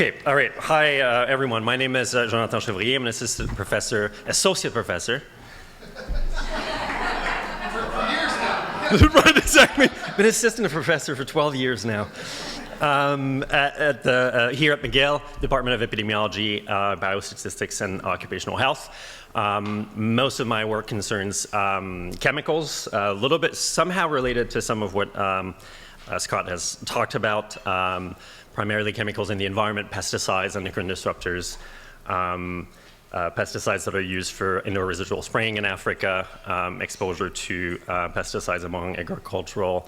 Okay, all right. Hi, everyone. My name is Johnathan Chevrier. I'm an associate professor. Right, exactly. Been assistant professor for 12 years now. Here at McGill, Department of Epidemiology, Biostatistics, and Occupational Health. Most of my work concerns chemicals, a little bit somehow related to some of what Scott has talked about, primarily chemicals in the environment, pesticides, endocrine disruptors, pesticides that are used for indoor residual spraying in Africa, exposure to pesticides among agricultural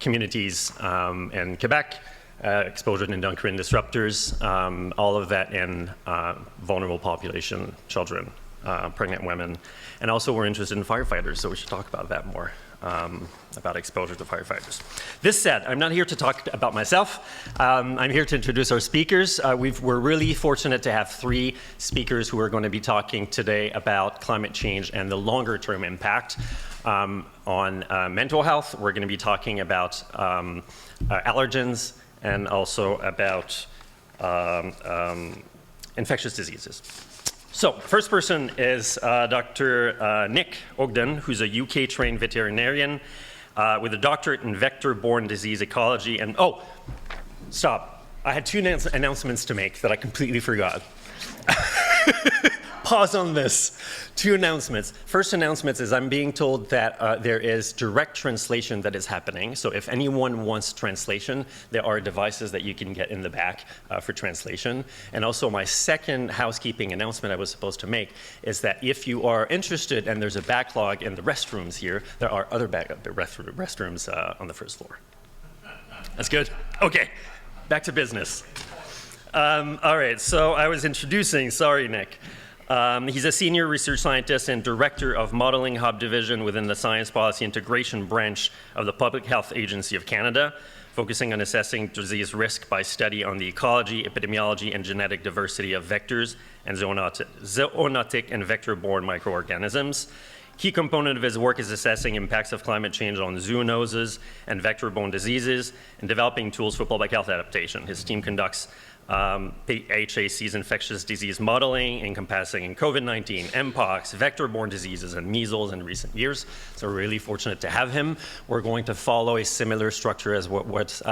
communities in Quebec, exposure to endocrine disruptors, all of that in vulnerable population, children, pregnant women. And also we're interested in firefighters, so we should talk about that more, about exposure to firefighters. This said, I'm not here to talk about myself. I'm here to introduce our speakers. We're really fortunate to have three speakers who are going to be talking today about climate change and the longer term impact on mental health. We're going to be talking about allergens and also about infectious diseases. So, first person is Dr. Nick Ogden, who's a UK-trained veterinarian with a doctorate in vector-borne disease ecology. And oh, stop. I had two announcements to make that I completely forgot. Pause on this. Two announcements. First announcement is I'm being told that there is direct translation that is happening. So if anyone wants translation, there are devices that you can get in the back for translation. And also my second housekeeping announcement I was supposed to make is that if you are interested and there's a backlog in the restrooms here, there are other restrooms on the first floor. That's good? Okay, back to business. All right, so I was introducing, sorry, Nick. He's a senior research scientist and director of Modeling Hub Division within the Science Policy Integration branch of the Public Health Agency of Canada, focusing on assessing disease risk by study on the ecology, epidemiology, and genetic diversity of vectors and zoonotic and vector-borne microorganisms. Key component of his work is assessing impacts of climate change on zoonoses and vector-borne diseases and developing tools for public health adaptation. His team conducts HAC's infectious disease modeling encompassing COVID-19, Mpox, vector-borne diseases, and measles in recent years. So we're really fortunate to have him. We're going to follow a similar structure as what was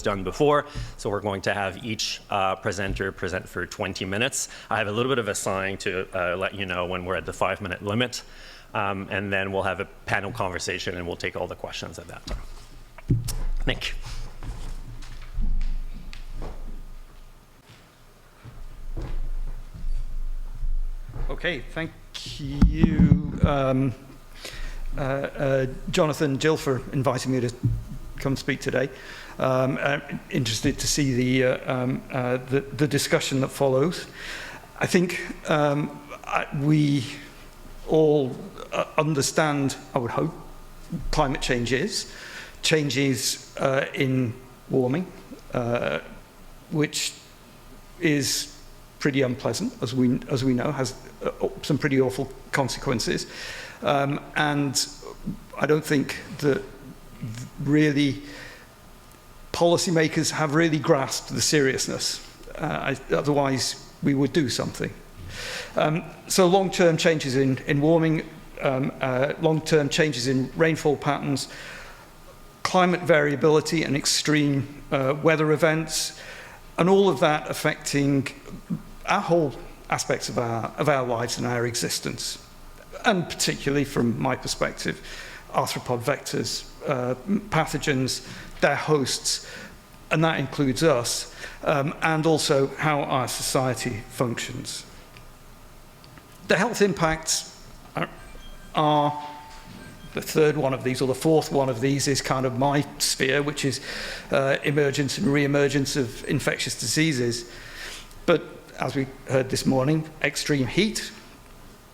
done before. So we're going to have each presenter present for 20 minutes. I have a little bit of a sign to let you know when we're at the 5-minute limit. And then we'll have a panel conversation and we'll take all the questions at that time. Nick. Okay, thank you, Johnathan, Jill, for inviting me to come speak today. I'm interested to see the discussion that follows. I think we all understand, I would hope, climate change is. Changes in warming, which is pretty unpleasant, as we know, has some pretty awful consequences. And I don't think that really policymakers have really grasped the seriousness. Otherwise, we would do something. So long-term changes in warming, long-term changes in rainfall patterns, climate variability and extreme weather events, and all of that affecting our whole aspects of our lives and our existence, and particularly from my perspective, arthropod vectors, pathogens, their hosts, and that includes us, and also how our society functions. The health impacts are the third one of these, or the fourth one of these is kind of my sphere, which is emergence and re-emergence of infectious diseases. But as we heard this morning, extreme heat,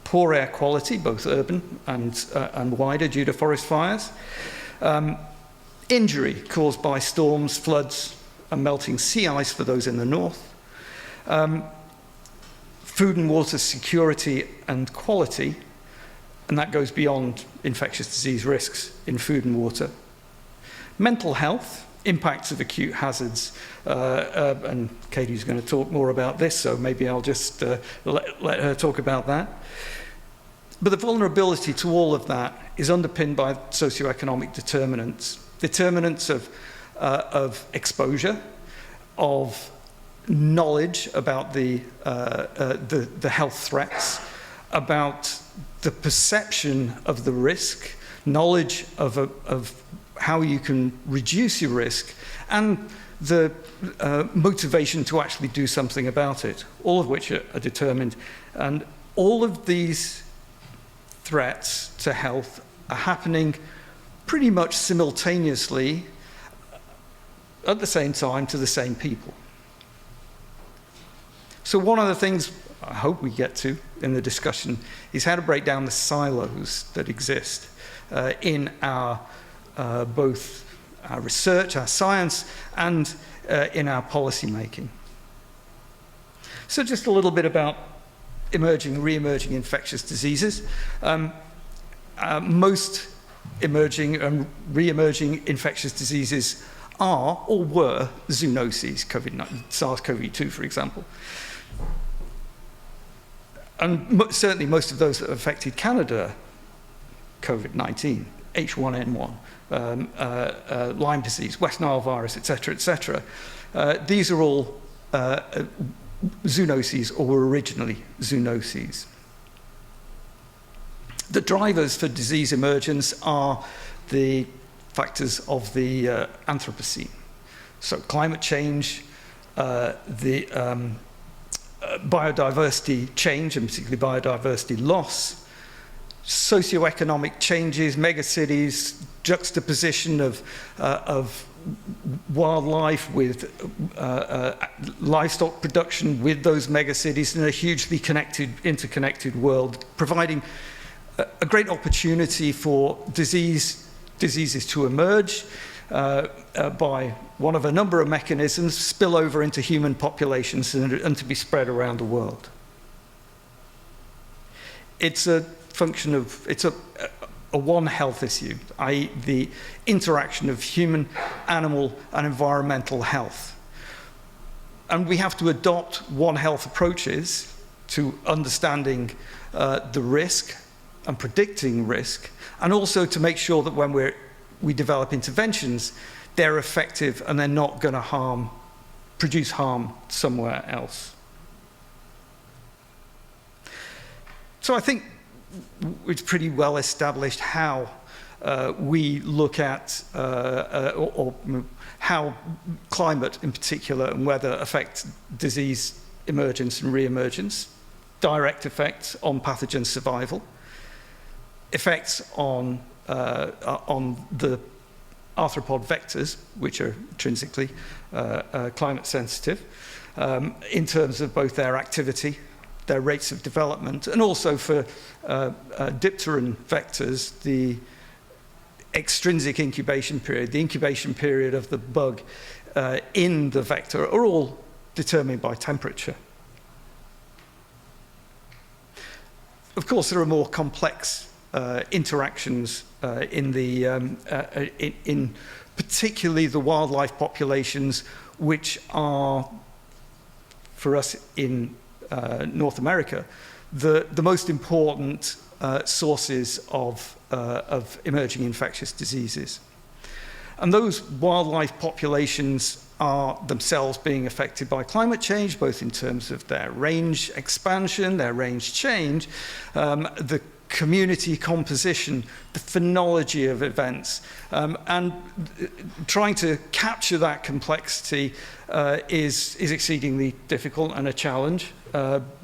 poor air quality, both urban and wider due to forest fires, injury caused by storms, floods, and melting sea ice for those in the north, food and water security and quality, and that goes beyond infectious disease risks in food and water. Mental health, impacts of acute hazards, and Katie's going to talk more about this, so maybe I'll just let her talk about that. But the vulnerability to all of that is underpinned by socioeconomic determinants of exposure, of knowledge about the health threats, about the perception of the risk, knowledge of how you can reduce your risk, and the motivation to actually do something about it, all of which are determined. And all of these threats to health are happening pretty much simultaneously at the same time to the same people. So one of the things I hope we get to in the discussion is how to break down the silos that exist in our both our research, our science, and in our policy making. So just a little bit about emerging, re-emerging infectious diseases. Most emerging and re-emerging infectious diseases are or were zoonoses, SARS-CoV-2, for example. And certainly most of those that affected Canada, COVID-19, H1N1, Lyme disease, West Nile virus, etc., these are all zoonoses or were originally zoonoses. The drivers for disease emergence are the factors of the Anthropocene. So climate change, the biodiversity change, and particularly biodiversity loss, socioeconomic changes, megacities, juxtaposition of wildlife with livestock production with those megacities in a hugely interconnected world, providing a great opportunity for diseases to emerge by one of a number of mechanisms, spill over into human populations and to be spread around the world. It's a function of, it's a one health issue, i.e. the interaction of human, animal, and environmental health. And we have to adopt one health approaches to understanding the risk and predicting risk, and also to make sure that when we develop interventions, they're effective and they're not going to produce harm somewhere else. So I think it's pretty well established how we look at, or how climate in particular and weather affect disease emergence and re-emergence, direct effects on pathogen survival, effects on the arthropod vectors, which are intrinsically climate sensitive, in terms of both their activity, their rates of development, and also for dipteran vectors, the extrinsic incubation period, the incubation period of the bug in the vector, are all determined by temperature. Of course, there are more complex interactions in particularly the wildlife populations, which are, for us in North America, the most important sources of emerging infectious diseases. And those wildlife populations are themselves being affected by climate change, both in terms of their range expansion, their range change, the community composition, the phenology of events, and trying to capture that complexity is exceedingly difficult and a challenge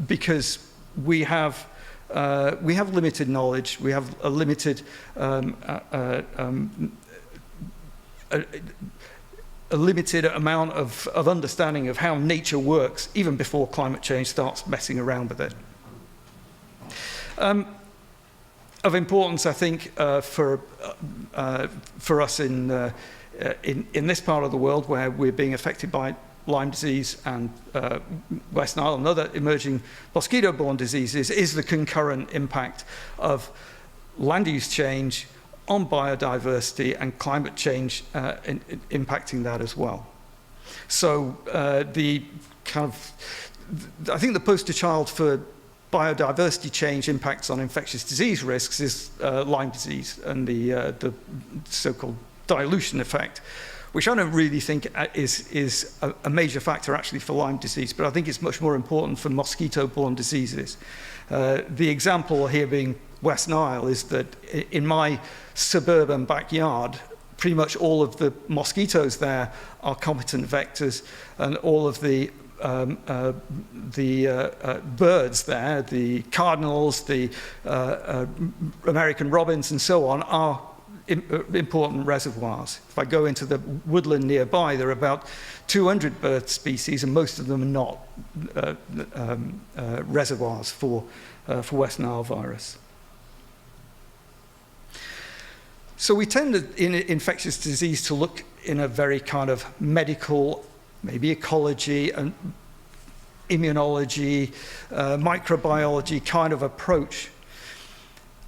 because we have limited knowledge, we have a limited a limited amount of understanding of how nature works, even before climate change starts messing around with it. Of importance, I think, for us in this part of the world where we're being affected by Lyme disease and West Nile and other emerging mosquito-borne diseases, is the concurrent impact of land use change, on biodiversity and climate change impacting that as well. So I think the poster child for biodiversity change impacts on infectious disease risks is Lyme disease and the so-called dilution effect, which I don't really think is a major factor actually for Lyme disease, but I think it's much more important for mosquito-borne diseases. The example here being West Nile is that in my suburban backyard, pretty much all of the mosquitoes there are competent vectors, and all of the birds there, the cardinals, the American robins and so on, are important reservoirs. If I go into the woodland nearby, there are about 200 bird species, and most of them are not reservoirs for West Nile virus. So we tend in infectious disease to look in a very kind of medical, maybe ecology and immunology, microbiology kind of approach.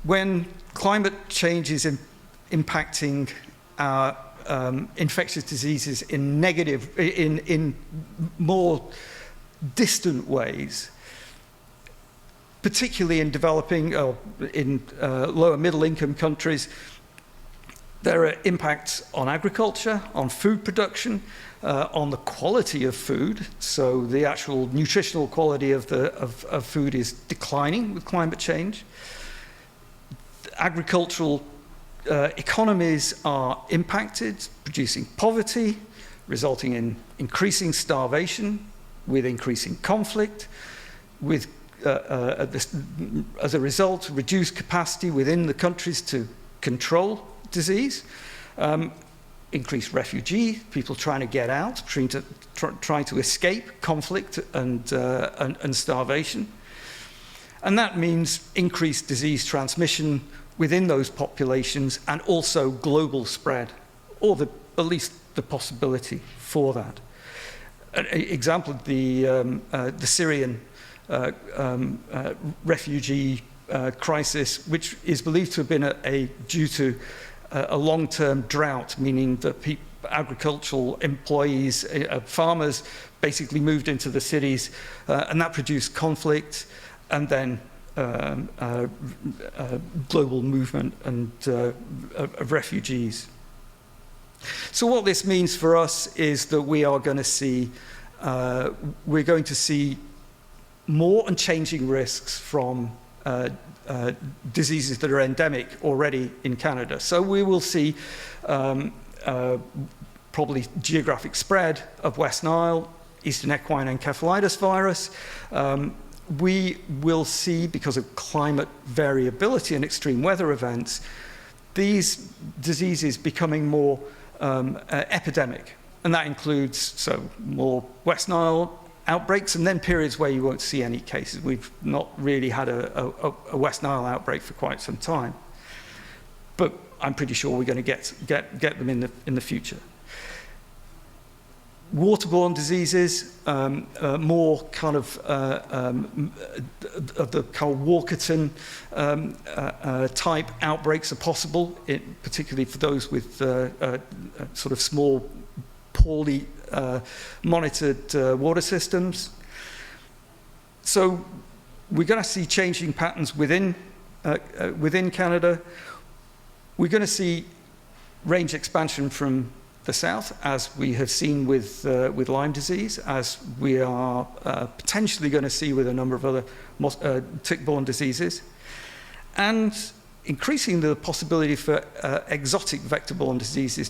When climate change is impacting our infectious diseases in more distant ways, particularly in developing or in lower middle income countries, there are impacts on agriculture, on food production, on the quality of food. So the actual nutritional quality of food is declining with climate change. Agricultural economies are impacted, producing poverty, resulting in increasing starvation, with increasing conflict, with as a result, reduced capacity within the countries to control disease, increased refugee, people trying to get out, trying to escape conflict and starvation. And that means increased disease transmission within those populations and also global spread, or at least the possibility for that. An example, the Syrian refugee crisis, which is believed to have been due to a long-term drought, meaning that agricultural employees, farmers, basically moved into the cities, and that produced conflict, and then global movement and of refugees. So what this means for us is that we're going to see more and changing risks from diseases that are endemic already in Canada. So we will see probably geographic spread of West Nile, Eastern equine encephalitis virus. We will see, because of climate variability and extreme weather events, these diseases becoming more epidemic. And that includes more West Nile outbreaks, and then periods where you won't see any cases. We've not really had a West Nile outbreak for quite some time, but I'm pretty sure we're going to get them in the future. Waterborne diseases, more kind of the kind of Walkerton type outbreaks are possible, particularly for those with sort of small, poorly monitored water systems. So we're going to see changing patterns within Canada. We're going to see range expansion from the south, as we have seen with Lyme disease, as we are potentially going to see with a number of other tick-borne diseases, and increasing the possibility for exotic vector-borne diseases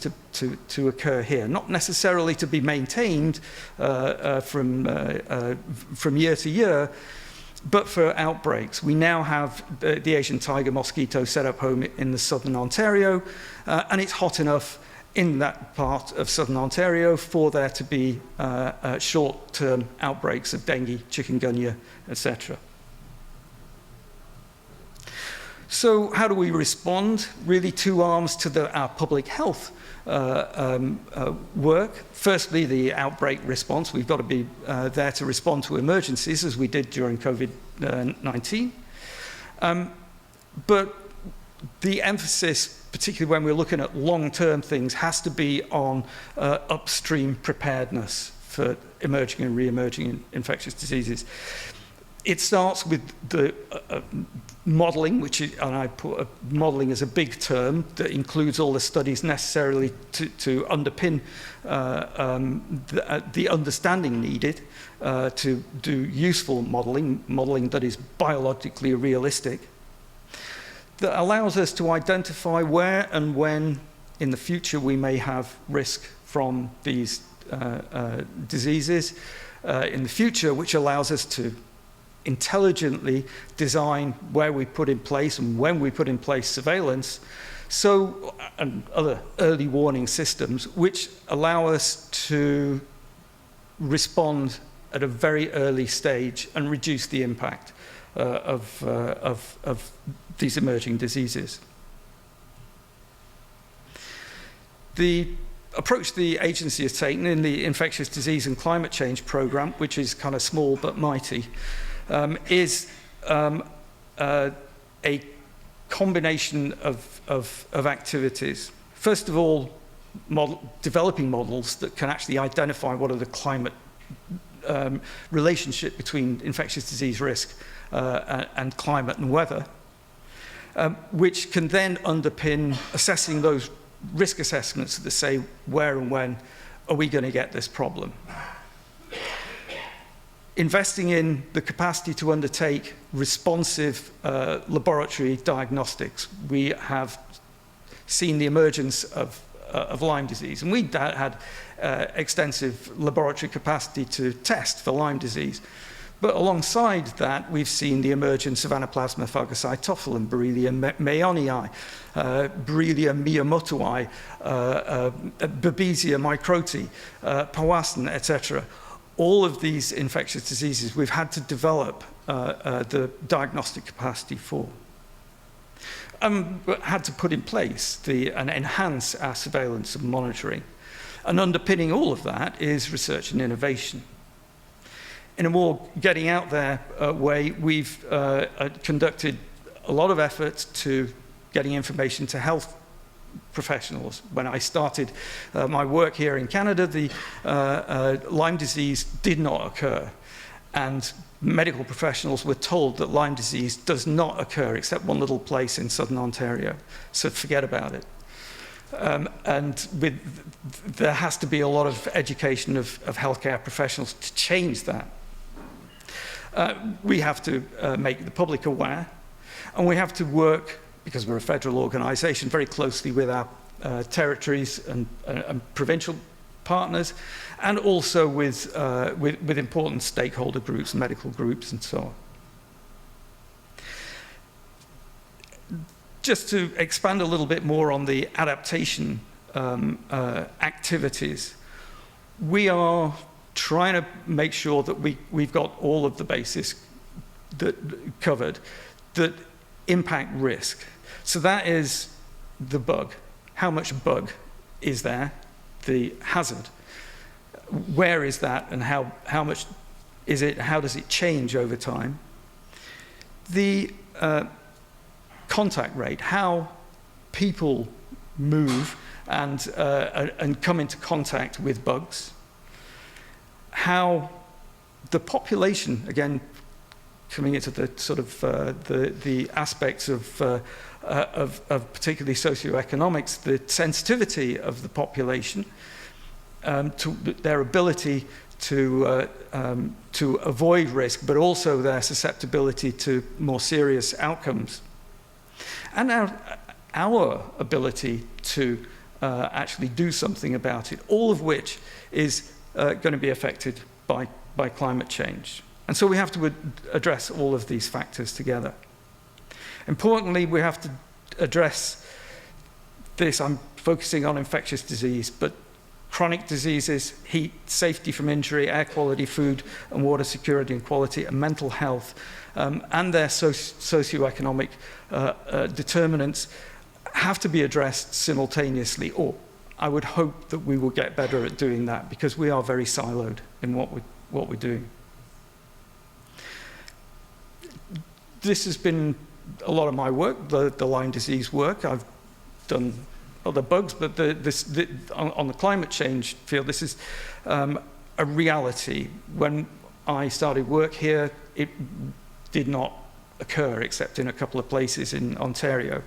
to occur here, not necessarily to be maintained from year to year, but for outbreaks. We now have the Asian tiger mosquito set up home in the southern Ontario, and it's hot enough in that part of southern Ontario for there to be short-term outbreaks of dengue, chikungunya, etc. So how do we respond? Really two arms to our public health work. Firstly, the outbreak response. We've got to be there to respond to emergencies, as we did during COVID-19. But the emphasis, particularly when we're looking at long-term things, has to be on upstream preparedness for emerging and re-emerging infectious diseases. It starts with the modelling, and I put modelling as a big term that includes all the studies necessarily to underpin the understanding needed to do useful modelling that is biologically realistic, that allows us to identify where and when in the future we may have risk from these diseases in the future, which allows us to intelligently design where we put in place and when we put in place surveillance, and other early warning systems, which allow us to respond at a very early stage and reduce the impact of these emerging diseases. The approach the agency has taken in the Infectious Disease and Climate Change Programme, which is kind of small but mighty, is a combination of activities. First of all, developing models that can actually identify what are the climate relationship between infectious disease risk and climate and weather, which can then underpin assessing those risk assessments that say where and when are we going to get this problem. Investing in the capacity to undertake responsive laboratory diagnostics. We have seen the emergence of Lyme disease, and we had extensive laboratory capacity to test for Lyme disease. But alongside that, we've seen the emergence of Anaplasma phagocytophilum, Borrelia mayonii, Borrelia miyamotoi, Babesia microti, Powassan, etc. All of these infectious diseases we've had to develop the diagnostic capacity for. But had to put in place and enhance our surveillance and monitoring. And underpinning all of that is research and innovation. In a more getting out there way, we've conducted a lot of efforts to getting information to health professionals. When I started my work here in Canada, the Lyme disease did not occur. And medical professionals were told that Lyme disease does not occur except one little place in southern Ontario. So forget about it. There has to be a lot of education of healthcare professionals to change that. We have to make the public aware, and we have to work, because we're a federal organisation, very closely with our territories and provincial partners, and also with important stakeholder groups, medical groups, and so on. Just to expand a little bit more on the adaptation activities, we are trying to make sure that we've got all of the bases covered that impact risk. So that is the bug. How much bug is there? The hazard. Where is that, and how much is it? How does it change over time? The contact rate, how people move and come into contact with bugs. How the population, again, coming into the sort of the aspects of particularly socioeconomics, the sensitivity of the population to their ability to avoid risk, but also their susceptibility to more serious outcomes, and our ability to actually do something about it, all of which is going to be affected by climate change. And so we have to address all of these factors together. Importantly, we have to address this. I'm focusing on infectious disease, but chronic diseases, heat, safety from injury, air quality, food and water security and quality, and mental health, and their socioeconomic determinants have to be addressed simultaneously, or I would hope that we will get better at doing that, because we are very siloed in what we're doing. This has been a lot of my work, the Lyme disease work. I've done other bugs, but on the climate change field, this is a reality. When I started work here, it did not occur except in a couple of places in Ontario.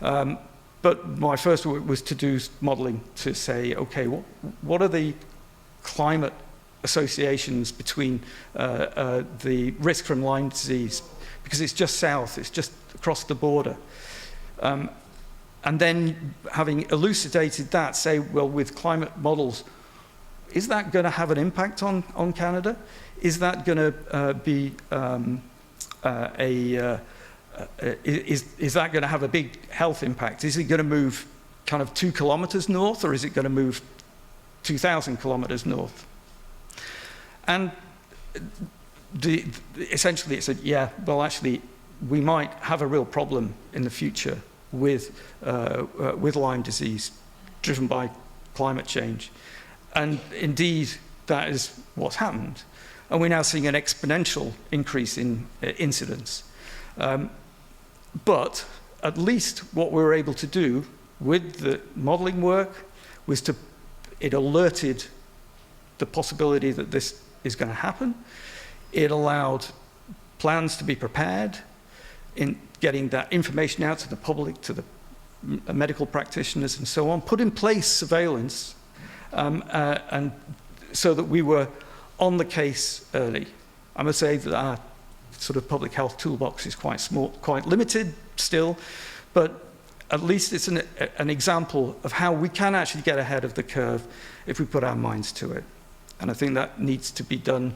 But my first work was to do modeling to say, okay, what are the climate associations between the risk from Lyme disease, because it's just south, it's just across the border. And then having elucidated that, say, well, with climate models, is that going to have an impact on Canada? Is that going to be is that going to have a big health impact? Is it going to move kind of 2 kilometers north, or is it going to move 2,000 kilometers north? And essentially it said, yeah, well, actually, we might have a real problem in the future with Lyme disease driven by climate change. And indeed, that is what's happened. And we're now seeing an exponential increase in incidence. But at least what we were able to do with the modeling work was it alerted the possibility that this is going to happen. It allowed plans to be prepared in getting that information out to the public, to the medical practitioners and so on, put in place surveillance, and so that we were on the case early. I must say that our sort of public health toolbox is quite small, quite limited still, but at least it's an example of how we can actually get ahead of the curve if we put our minds to it. And I think that needs to be done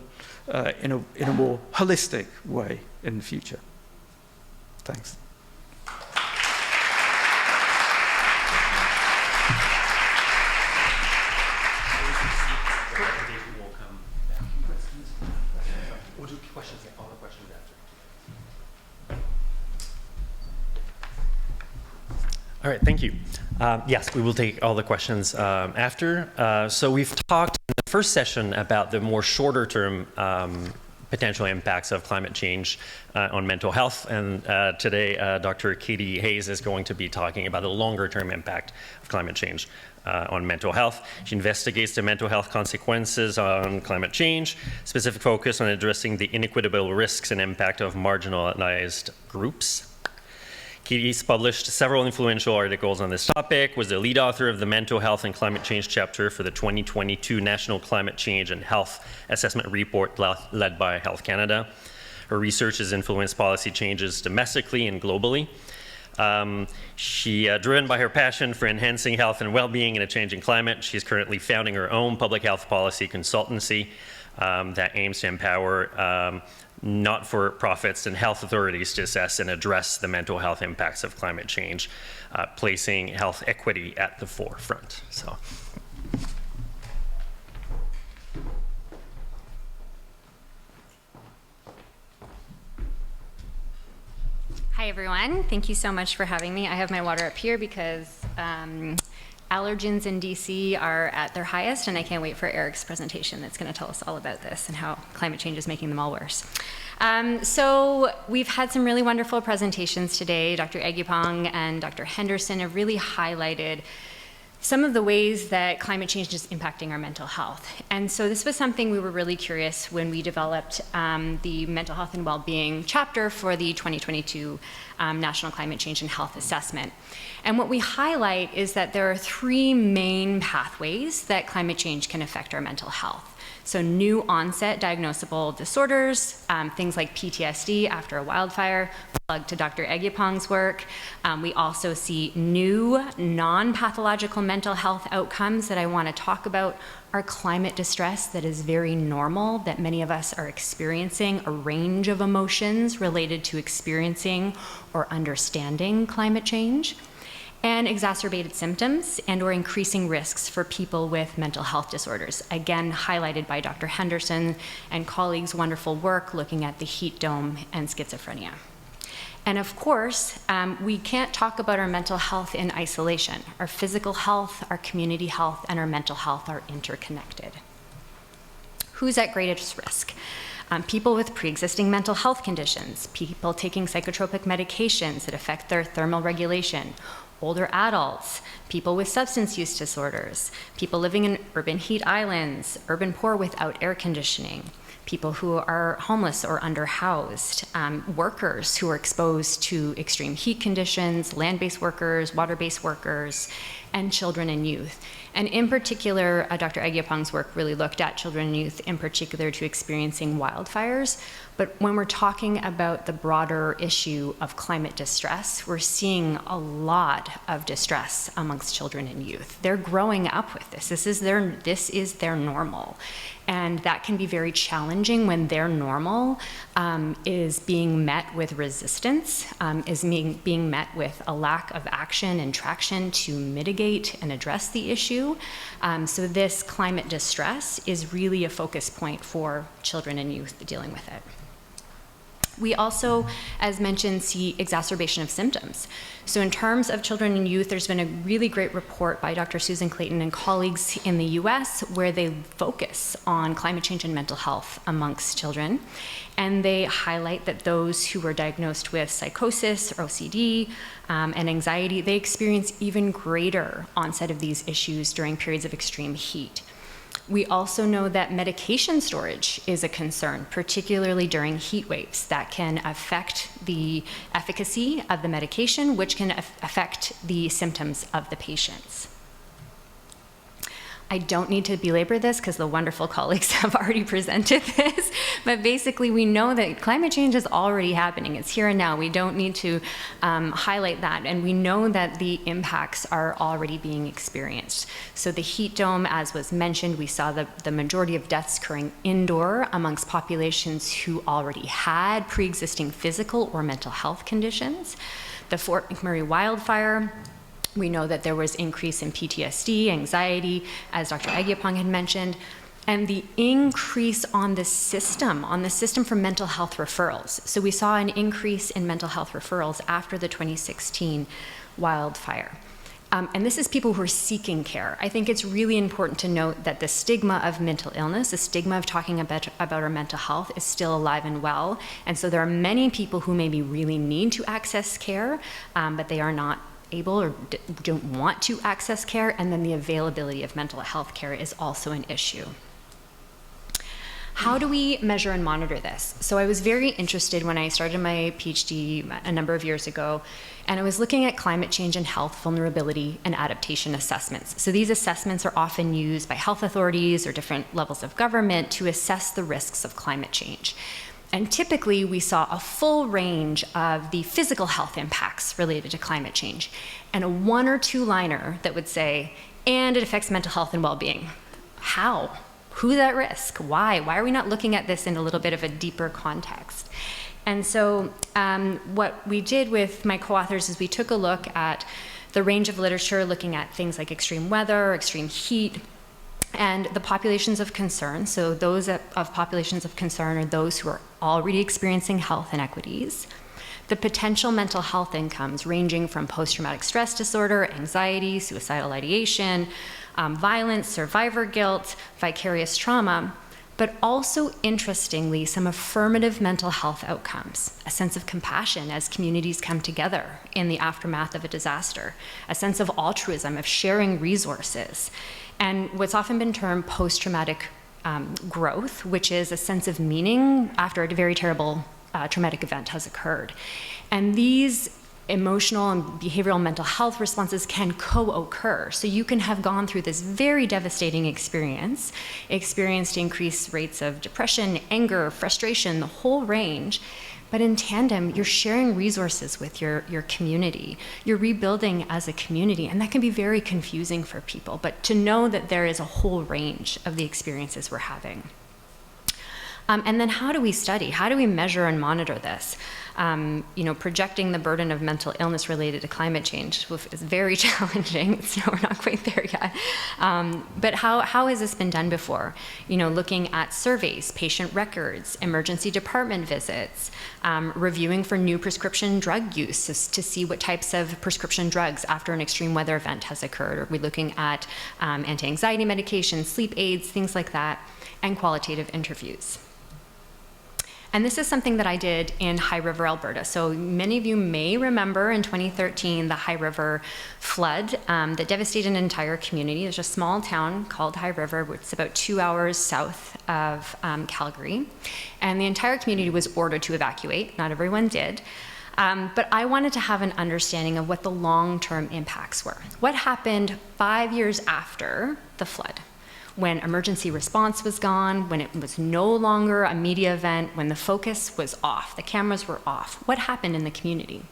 in a more holistic way in the future. Thanks. We'll do questions, all the questions after. All right, thank you. Yes, we will take all the questions after. So we've talked in the first session about the more shorter term potential impacts of climate change on mental health. And today, Dr. Katie Hayes is going to be talking about the longer term impact of climate change on mental health. She investigates the mental health consequences on climate change, specific focus on addressing the inequitable risks and impact of marginalized groups. Katie's published several influential articles on this topic, was the lead author of the Mental Health and Climate Change chapter for the 2022 National Climate Change and Health Assessment Report led by Health Canada. Her research has influenced policy changes domestically and globally. Driven by her passion for enhancing health and well-being in a changing climate, she's currently founding her own public health policy consultancy that aims to empower not-for-profits and health authorities to assess and address the mental health impacts of climate change, placing health equity at the forefront. So. Hi, everyone. Thank you so much for having me. I have my water up here because allergens in DC are at their highest, and I can't wait for Eric's presentation that's going to tell us all about this and how climate change is making them all worse. So we've had some really wonderful presentations today. Dr. Agyapong and Dr. Henderson have really highlighted some of the ways that climate change is impacting our mental health. And so this was something we were really curious when we developed the Mental Health and Wellbeing chapter for the 2022 National Climate Change and Health Assessment. And what we highlight is that there are 3 main pathways that climate change can affect our mental health. So new onset diagnosable disorders, things like PTSD after a wildfire, plug to Dr. Agyapong's work. We also see new non-pathological mental health outcomes that I want to talk about are climate distress that is very normal, that many of us are experiencing a range of emotions related to experiencing or understanding climate change, and exacerbated symptoms and or increasing risks for people with mental health disorders, again highlighted by Dr. Henderson and colleagues' wonderful work looking at the heat dome and schizophrenia. And of course, we can't talk about our mental health in isolation. Our physical health, our community health, and our mental health are interconnected. Who's at greatest risk? People with pre-existing mental health conditions, people taking psychotropic medications that affect their thermal regulation, older adults, people with substance use disorders, people living in urban heat islands, urban poor without air conditioning, people who are homeless or underhoused, workers who are exposed to extreme heat conditions, land-based workers, water-based workers, and children and youth. And in particular, Dr. Agyapong's work really looked at children and youth in particular to experiencing wildfires. But when we're talking about the broader issue of climate distress, we're seeing a lot of distress amongst children and youth. They're growing up with this. This is their normal. And that can be very challenging when their normal is being met with resistance, is being met with a lack of action and traction to mitigate and address the issue. So this climate distress is really a focus point for children and youth dealing with it. We also, as mentioned, see exacerbation of symptoms. So in terms of children and youth, there's been a really great report by Dr. Susan Clayton and colleagues in the US where they focus on climate change and mental health amongst children. And they highlight that those who were diagnosed with psychosis or OCD and anxiety, they experience even greater onset of these issues during periods of extreme heat. We also know that medication storage is a concern, particularly during heat waves, that can affect the efficacy of the medication, which can affect the symptoms of the patients. I don't need to belabor this because the wonderful colleagues have already presented this, but basically we know that climate change is already happening. It's here and now. We don't need to highlight that, and we know that the impacts are already being experienced. So the heat dome, as was mentioned, we saw the majority of deaths occurring indoor amongst populations who already had pre-existing physical or mental health conditions. The Fort McMurray wildfire, we know that there was increase in PTSD, anxiety, as Dr. Agyapong had mentioned, and the increase on the system for mental health referrals. So we saw an increase in mental health referrals after the 2016 wildfire. And this is people who are seeking care. I think it's really important to note that the stigma of mental illness, the stigma of talking about our mental health is still alive and well. And so there are many people who maybe really need to access care, but they are not able or don't want to access care, and then the availability of mental health care is also an issue. How do we measure and monitor this? So I was very interested when I started my PhD a number of years ago, and I was looking at climate change and health vulnerability and adaptation assessments. So these assessments are often used by health authorities or different levels of government to assess the risks of climate change. And typically, we saw a full range of the physical health impacts related to climate change, and a one or two liner that would say, and it affects mental health and well-being. How? Who's at risk? Why? Why are we not looking at this in a little bit of a deeper context? And so what we did with my co-authors is we took a look at the range of literature looking at things like extreme weather, extreme heat, and the populations of concern. So those of populations of concern are those who are already experiencing health inequities. The potential mental health incomes ranging from post-traumatic stress disorder, anxiety, suicidal ideation, violence, survivor guilt, vicarious trauma, but also, interestingly, some affirmative mental health outcomes, a sense of compassion as communities come together in the aftermath of a disaster, a sense of altruism, of sharing resources, and what's often been termed post-traumatic growth, which is a sense of meaning after a very terrible traumatic event has occurred. And these emotional and behavioral mental health responses can co-occur. So you can have gone through this very devastating experience, experienced increased rates of depression, anger, frustration, the whole range, but in tandem, you're sharing resources with your community. You're rebuilding as a community, and that can be very confusing for people, but to know that there is a whole range of the experiences we're having. And then how do we study? How do we measure and monitor this? Projecting the burden of mental illness related to climate change is very challenging. So we're not quite there yet. But how has this been done before? Looking at surveys, patient records, emergency department visits, reviewing for new prescription drug use to see what types of prescription drugs after an extreme weather event has occurred. Are we looking at anti-anxiety medications, sleep aids, things like that, and qualitative interviews. And this is something that I did in High River, Alberta. So many of you may remember in 2013, the High River flood that devastated an entire community. There's a small town called High River, which is about 2 hours south of Calgary. And the entire community was ordered to evacuate. Not everyone did. But I wanted to have an understanding of what the long-term impacts were. What happened 5 years after the flood? When emergency response was gone, when it was no longer a media event, when the focus was off, the cameras were off. What happened in the community?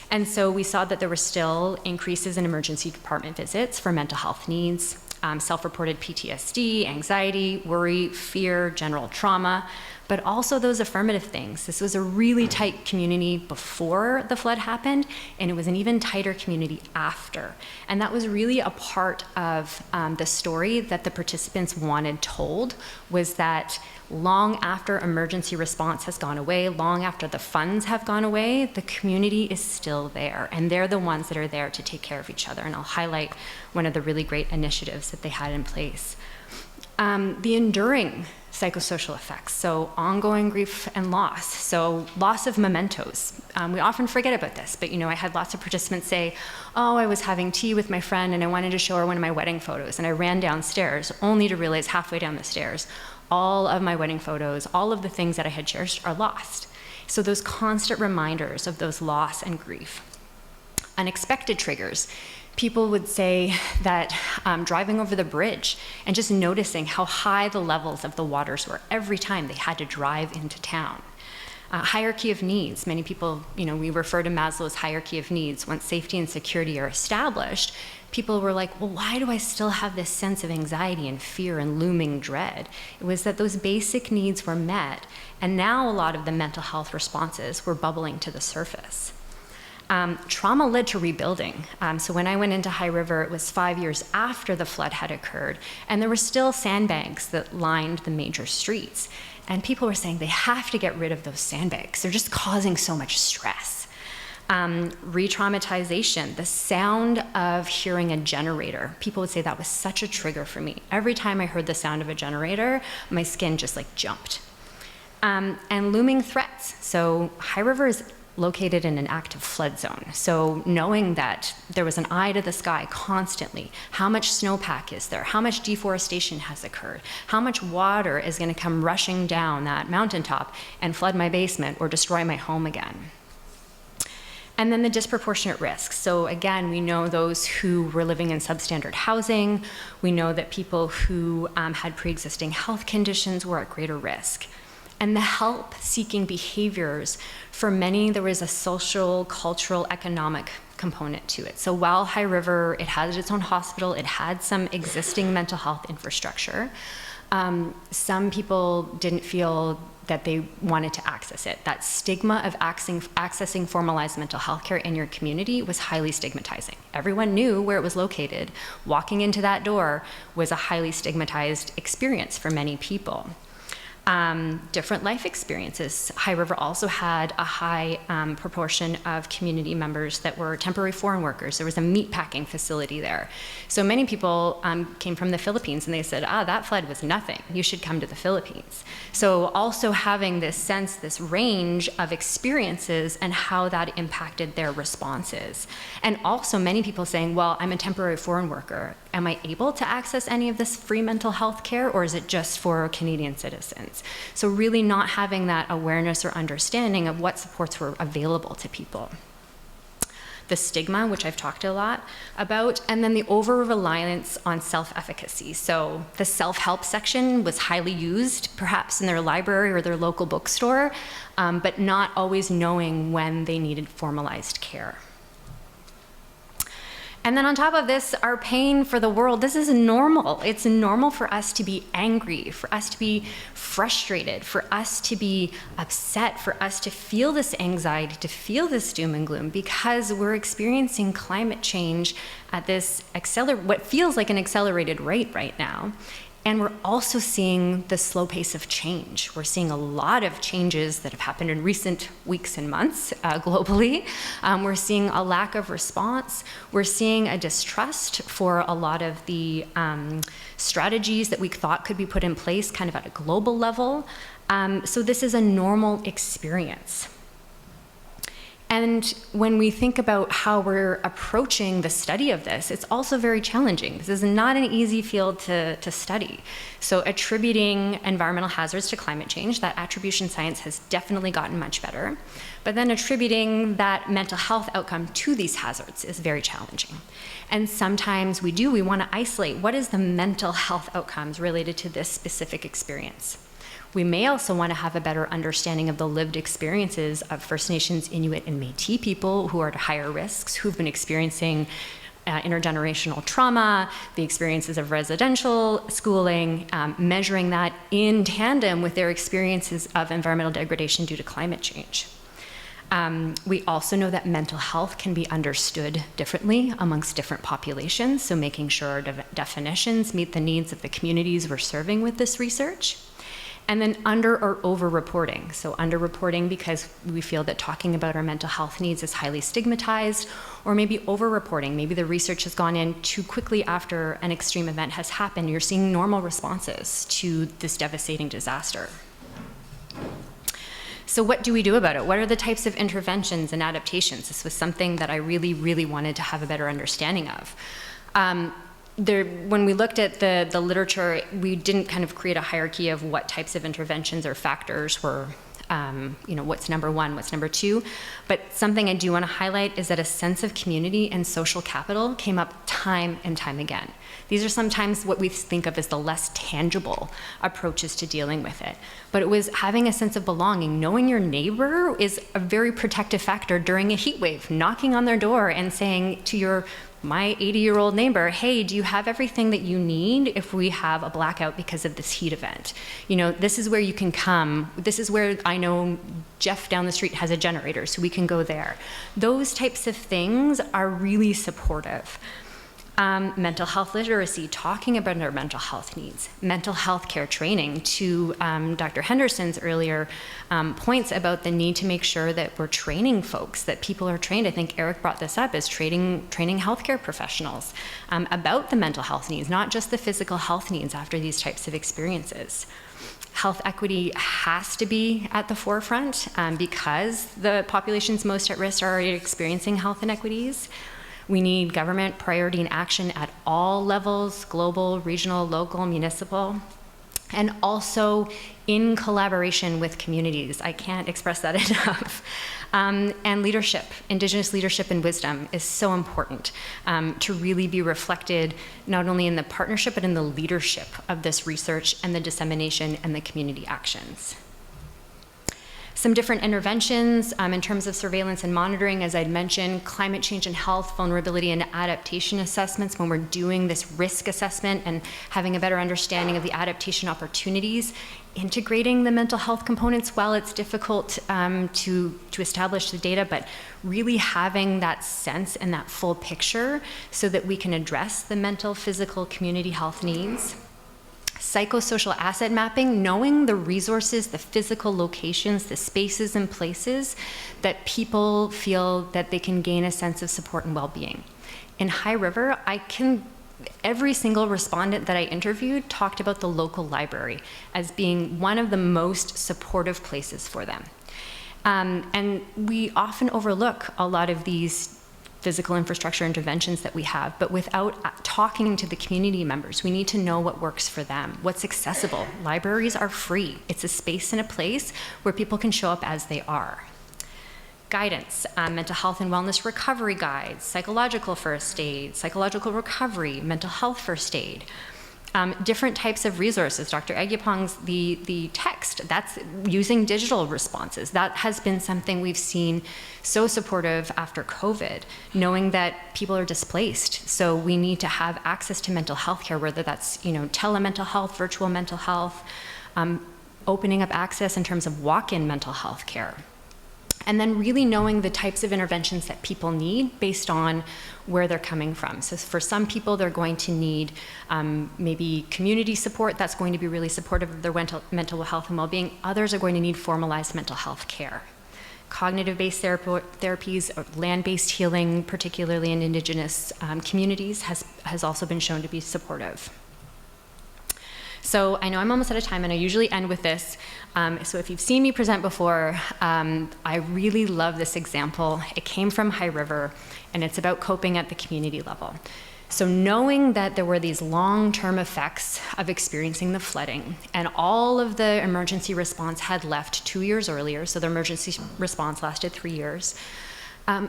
And so we saw that there were still increases in emergency department visits for mental health needs, self-reported PTSD, anxiety, worry, fear, general trauma, but also those affirmative things. This was a really tight community before the flood happened, and it was an even tighter community after. And that was really a part of the story that the participants wanted told, was that long after emergency response has gone away, long after the funds have gone away, the community is still there, and they're the ones that are there to take care of each other. And I'll highlight one of the really great initiatives that they had in place. The enduring psychosocial effects, so ongoing grief and loss, so loss of mementos. We often forget about this, but I had lots of participants say, oh, I was having tea with my friend and I wanted to show her one of my wedding photos, and I ran downstairs only to realize halfway down the stairs, all of my wedding photos, all of the things that I had cherished are lost. So those constant reminders of those loss and grief. Unexpected triggers. People would say that driving over the bridge and just noticing how high the levels of the waters were every time they had to drive into town. Hierarchy of needs. Many people, we refer to Maslow's hierarchy of needs. Once safety and security are established, people were like, well, why do I still have this sense of anxiety and fear and looming dread? It was that those basic needs were met, and now a lot of the mental health responses were bubbling to the surface. Trauma led to rebuilding. So when I went into High River, it was 5 years after the flood had occurred, and there were still sandbags that lined the major streets. And people were saying they have to get rid of those sandbags. They're just causing so much stress. Re-traumatization, the sound of hearing a generator. People would say that was such a trigger for me. Every time I heard the sound of a generator, my skin just jumped. And looming threats. So High River is located in an active flood zone. So knowing that there was an eye to the sky constantly, how much snowpack is there, how much deforestation has occurred, how much water is going to come rushing down that mountaintop and flood my basement or destroy my home again. And then the disproportionate risks. So again, we know those who were living in substandard housing. We know that people who had pre-existing health conditions were at greater risk. And the help-seeking behaviors, for many, there was a social, cultural, economic component to it. So while High River, it had its own hospital, it had some existing mental health infrastructure, some people didn't feel that they wanted to access it. That stigma of accessing formalized mental health care in your community was highly stigmatizing. Everyone knew where it was located. Walking into that door was a highly stigmatized experience for many people. Different life experiences. High River also had a high proportion of community members that were temporary foreign workers. There was a meatpacking facility there. So many people came from the Philippines, and they said, that flood was nothing. You should come to the Philippines. So also having this sense, this range of experiences and how that impacted their responses. And also many people saying, well, I'm a temporary foreign worker. Am I able to access any of this free mental health care, or is it just for Canadian citizens? So really not having that awareness or understanding of what supports were available to people. The stigma, which I've talked a lot about, and then the over-reliance on self-efficacy. So the self-help section was highly used, perhaps in their library or their local bookstore, but not always knowing when they needed formalized care. And then on top of this, our pain for the world, this is normal. It's normal for us to be angry, for us to be frustrated, for us to be upset, for us to feel this anxiety, to feel this doom and gloom, because we're experiencing climate change at this what feels like an accelerated rate right now. And we're also seeing the slow pace of change. We're seeing a lot of changes that have happened in recent weeks and months globally. We're seeing a lack of response. We're seeing a distrust for a lot of the strategies that we thought could be put in place kind of at a global level. So this is a normal experience. And when we think about how we're approaching the study of this, it's also very challenging. This is not an easy field to study. So attributing environmental hazards to climate change, that attribution science has definitely gotten much better. But then attributing that mental health outcome to these hazards is very challenging. And sometimes we want to isolate what is the mental health outcomes related to this specific experience. We may also want to have a better understanding of the lived experiences of First Nations, Inuit, and Métis people who are at higher risks, who've been experiencing intergenerational trauma, the experiences of residential schooling, measuring that in tandem with their experiences of environmental degradation due to climate change. We also know that mental health can be understood differently amongst different populations, so making sure our definitions meet the needs of the communities we're serving with this research. And then under or over reporting. So under reporting because we feel that talking about our mental health needs is highly stigmatized, or maybe over reporting. Maybe the research has gone in too quickly after an extreme event has happened. You're seeing normal responses to this devastating disaster. So what do we do about it? What are the types of interventions and adaptations? This was something that I really, really wanted to have a better understanding of. When we looked at the literature, we didn't kind of create a hierarchy of what types of interventions or factors were, what's number one, what's number two. But something I do want to highlight is that a sense of community and social capital came up time and time again. These are sometimes what we think of as the less tangible approaches to dealing with it. But it was having a sense of belonging. Knowing your neighbor is a very protective factor during a heat wave. Knocking on their door and saying to my 80-year-old neighbor, hey, do you have everything that you need if we have a blackout because of this heat event? This is where you can come. This is where I know Jeff down the street has a generator, so we can go there. Those types of things are really supportive. Mental health literacy, talking about our mental health needs, mental health care training, to Dr. Henderson's earlier points about the need to make sure that we're training folks, that people are trained. I think Eric brought this up as training healthcare professionals about the mental health needs, not just the physical health needs after these types of experiences. Health equity has to be at the forefront because the populations most at risk are already experiencing health inequities. We need government priority and action at all levels, global, regional, local, municipal, and also in collaboration with communities. I can't express that enough. And leadership, Indigenous leadership and wisdom is so important to really be reflected not only in the partnership, but in the leadership of this research and the dissemination and the community actions. Some different interventions in terms of surveillance and monitoring, as I'd mentioned, climate change and health, vulnerability and adaptation assessments when we're doing this risk assessment and having a better understanding of the adaptation opportunities, integrating the mental health components while it's difficult to establish the data, but really having that sense and that full picture so that we can address the mental, physical, community health needs. Psychosocial asset mapping, knowing the resources, the physical locations, the spaces and places that people feel that they can gain a sense of support and well-being. In High River, every single respondent that I interviewed talked about the local library as being one of the most supportive places for them. And we often overlook a lot of these physical infrastructure interventions that we have, but without talking to the community members, we need to know what works for them, what's accessible. Libraries are free. It's a space and a place where people can show up as they are. Guidance, mental health and wellness recovery guides, psychological first aid, psychological recovery, mental health first aid. Different types of resources. Dr. Agyapong's the text, that's using digital responses. That has been something we've seen so supportive after COVID, knowing that people are displaced. So we need to have access to mental health care, whether that's telemental health, virtual mental health, opening up access in terms of walk-in mental health care. And then really knowing the types of interventions that people need based on where they're coming from. So for some people, they're going to need maybe community support. That's going to be really supportive of their mental health and well-being. Others are going to need formalized mental health care. Cognitive-based therapies, or land-based healing, particularly in Indigenous communities, has also been shown to be supportive. So I know I'm almost out of time, and I usually end with this. So if you've seen me present before, I really love this example. It came from High River, and it's about coping at the community level. So knowing that there were these long-term effects of experiencing the flooding, and all of the emergency response had left 2 years earlier, so the emergency response lasted 3 years,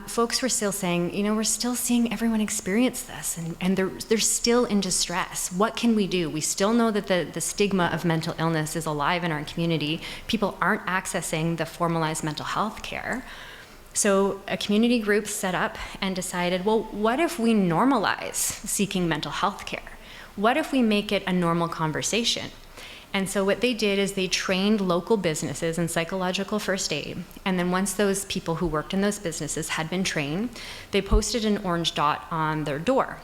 folks were still saying, we're still seeing everyone experience this, and they're still in distress. What can we do? We still know that the stigma of mental illness is alive in our community. People aren't accessing the formalized mental health care. So a community group set up and decided, well, what if we normalize seeking mental health care? What if we make it a normal conversation? And so what they did is they trained local businesses in psychological first aid. And then once those people who worked in those businesses had been trained, they posted an orange dot on their door.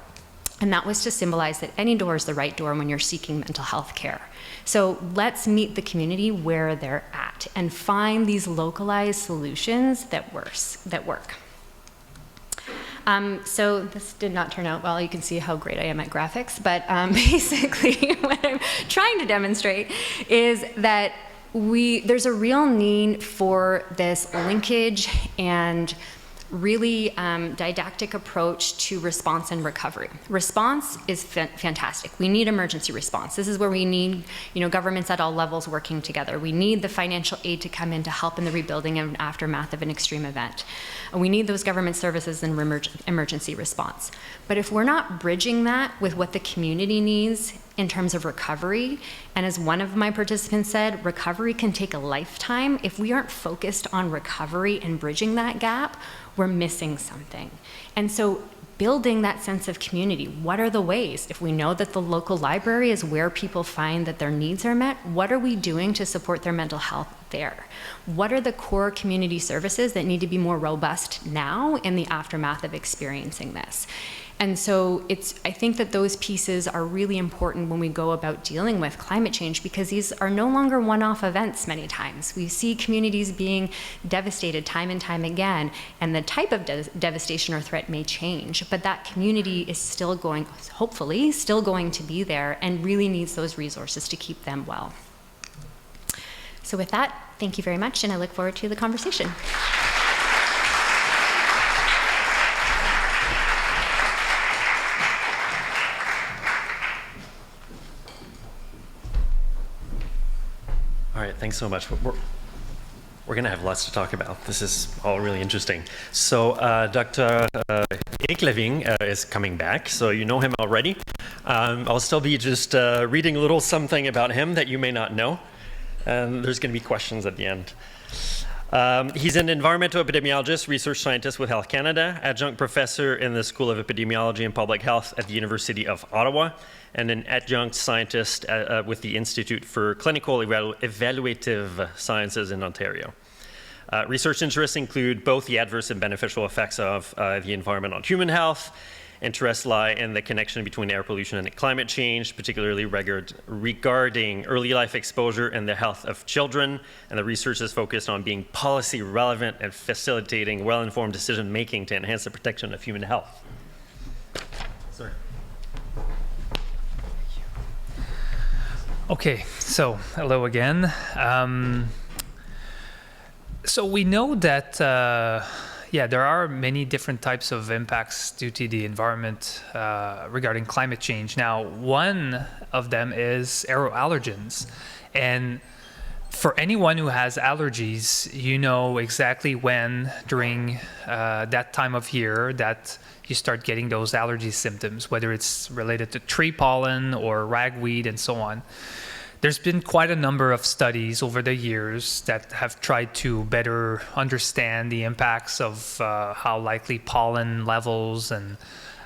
And that was to symbolize that any door is the right door when you're seeking mental health care. So let's meet the community where they're at and find these localized solutions that work. So this did not turn out well. You can see how great I am at graphics. But basically what I'm trying to demonstrate is that there's a real need for this linkage and really didactic approach to response and recovery. Response is fantastic. We need emergency response. This is where we need governments at all levels working together. We need the financial aid to come in to help in the rebuilding and aftermath of an extreme event. And we need those government services in emergency response. But if we're not bridging that with what the community needs in terms of recovery, and as one of my participants said, recovery can take a lifetime. If we aren't focused on recovery and bridging that gap, we're missing something. And so building that sense of community, what are the ways? If we know that the local library is where people find that their needs are met, what are we doing to support their mental health there? What are the core community services that need to be more robust now in the aftermath of experiencing this? And so I think that those pieces are really important when we go about dealing with climate change, because these are no longer one-off events many times. We see communities being devastated time and time again, and the type of devastation or threat may change, but that community is still hopefully still going to be there and really needs those resources to keep them well. So with that, thank you very much, and I look forward to the conversation. All right, thanks so much. We're going to have lots to talk about. This is all really interesting. So Dr. Lavigne is coming back, so you know him already. I'll still be just reading a little something about him that you may not know. There's going to be questions at the end. He's an environmental epidemiologist, research scientist with Health Canada, adjunct professor in the School of Epidemiology and Public Health at the University of Ottawa, and an adjunct scientist with the Institute for Clinical Evaluative Sciences in Ontario. Research interests include both the adverse and beneficial effects of the environment on human health. Interests lie in the connection between air pollution and climate change, particularly regarding early life exposure and the health of children. And the research is focused on being policy relevant and facilitating well-informed decision-making to enhance the protection of human health. Sorry. Okay, so hello again. So we know that there are many different types of impacts due to the environment regarding climate change. Now, one of them is aeroallergens. And for anyone who has allergies, you know exactly when during that time of year that you start getting those allergy symptoms, whether it's related to tree pollen or ragweed and so on. There's been quite a number of studies over the years that have tried to better understand the impacts of how likely pollen levels and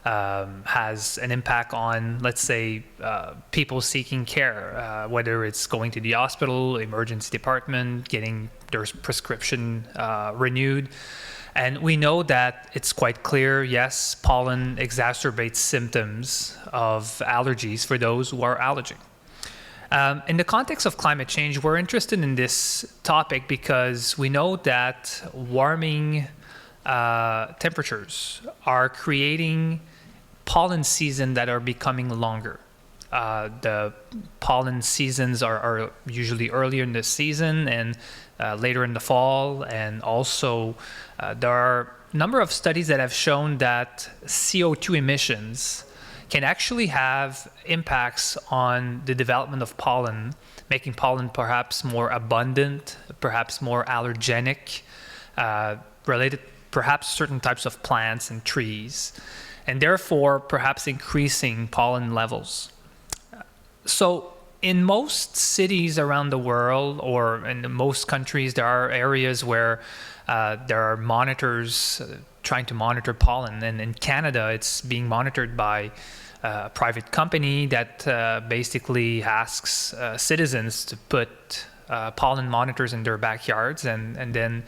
has an impact on, let's say, people seeking care, whether it's going to the hospital, emergency department, getting their prescription renewed. And we know that it's quite clear, yes, pollen exacerbates symptoms of allergies for those who are allergic. In the context of climate change, we're interested in this topic because we know that warming temperatures are creating pollen seasons that are becoming longer. The pollen seasons are usually earlier in the season and later in the fall. And also, there are a number of studies that have shown that CO2 emissions can actually have impacts on the development of pollen, making pollen perhaps more abundant, perhaps more allergenic, related perhaps certain types of plants and trees, and therefore perhaps increasing pollen levels. So in most cities around the world, or in most countries, there are areas where there are monitors trying to monitor pollen. And in Canada, it's being monitored by a private company that basically asks citizens to put pollen monitors in their backyards, and then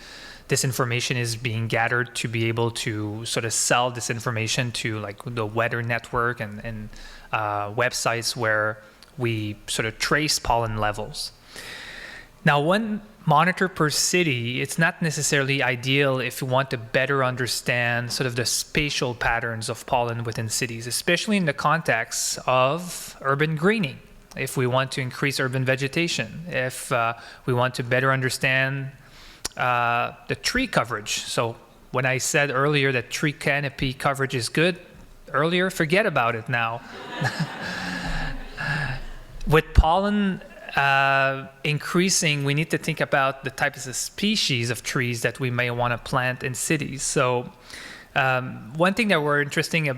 this information is being gathered to be able to sort of sell this information to like the Weather Network and websites where we sort of trace pollen levels. Now, one monitor per city, it's not necessarily ideal if you want to better understand sort of the spatial patterns of pollen within cities, especially in the context of urban greening. If we want to increase urban vegetation, if we want to better understand the tree coverage. So when I said earlier that tree canopy coverage is good, earlier, forget about it now. With pollen increasing, we need to think about the types of species of trees that we may want to plant in cities. So one thing that we're interested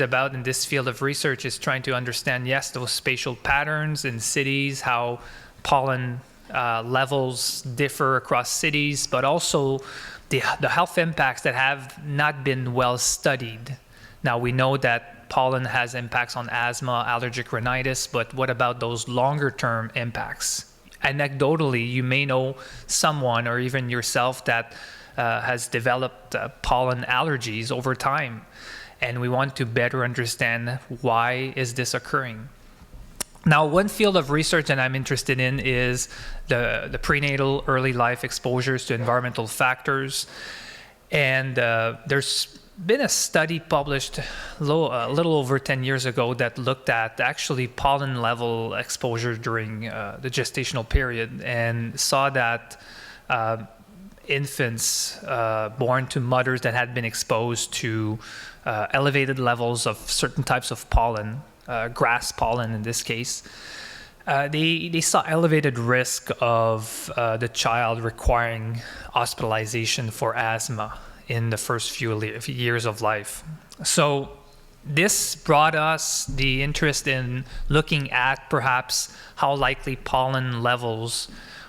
about in this field of research is trying to understand, yes, those spatial patterns in cities, how pollen levels differ across cities, but also the health impacts that have not been well studied. Now, we know that pollen has impacts on asthma, allergic rhinitis, but what about those longer term impacts? Anecdotally, you may know someone or even yourself that has developed pollen allergies over time, and we want to better understand why is this occurring. Now, one field of research that I'm interested in is the prenatal early life exposures to environmental factors. And there's been a study published a little over 10 years ago that looked at actually pollen level exposure during the gestational period, and saw that infants born to mothers that had been exposed to elevated levels of certain types of pollen, grass pollen in this case, they saw elevated risk of the child requiring hospitalization for asthma in the first few years of life. So this brought us the interest in looking at perhaps how likely pollen levels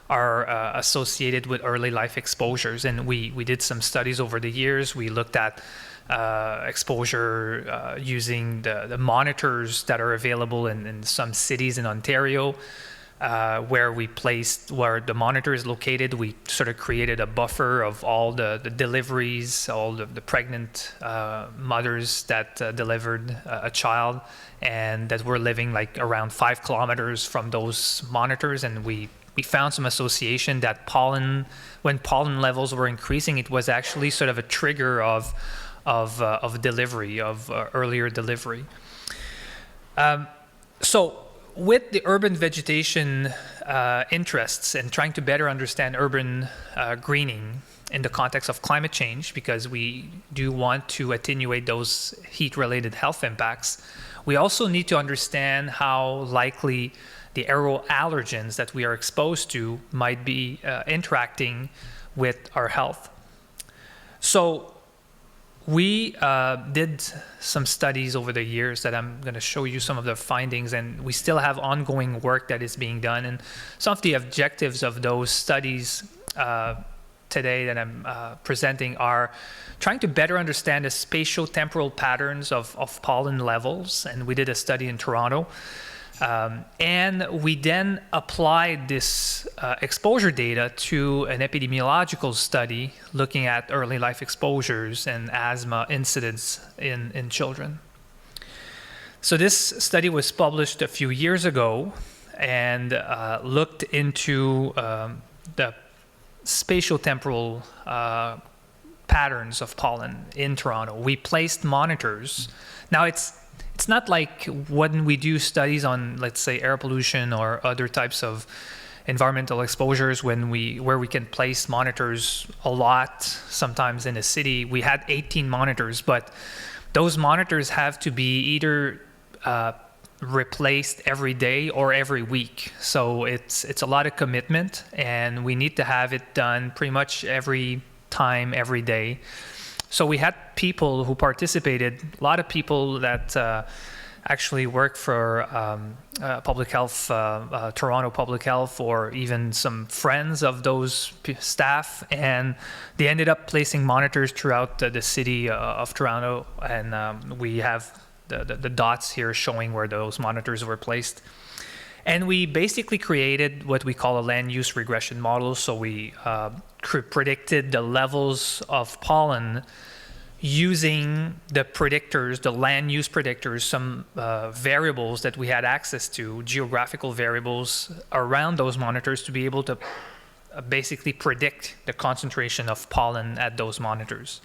are associated with early life exposures. And we did some studies over the years. We looked at exposure using the monitors that are available in some cities in Ontario, where the monitor is located. We sort of created a buffer of all the deliveries, all the pregnant mothers that delivered a child, and that were living like around 5 kilometers from those monitors. And we found some association that when pollen levels were increasing, it was actually sort of a trigger of delivery, of earlier delivery. So with the urban vegetation interests and trying to better understand urban greening in the context of climate change, because we do want to attenuate those heat-related health impacts, we also need to understand how likely the aeroallergens that we are exposed to might be interacting with our health. So we did some studies over the years that I'm going to show you some of the findings, and we still have ongoing work that is being done. And some of the objectives of those studies today that I'm presenting are trying to better understand the spatial temporal patterns of pollen levels. And we did a study in Toronto. And we then applied this exposure data to an epidemiological study looking at early life exposures and asthma incidence in children. So this study was published a few years ago and looked into the spatial temporal patterns of pollen in Toronto. We placed monitors. Now it's it's not like when we do studies on, let's say, air pollution or other types of environmental exposures, where we can place monitors a lot, sometimes in a city. We had 18 monitors, but those monitors have to be either replaced every day or every week. So it's a lot of commitment, and we need to have it done pretty much every time, every day. So we had people who participated, a lot of people that actually work for public health, Toronto Public Health, or even some friends of those staff, and they ended up placing monitors throughout the city of Toronto, and we have the dots here showing where those monitors were placed. And we basically created what we call a land use regression model. So we predicted the levels of pollen using the predictors, the land use predictors, some variables that we had access to, geographical variables around those monitors, to be able to basically predict the concentration of pollen at those monitors.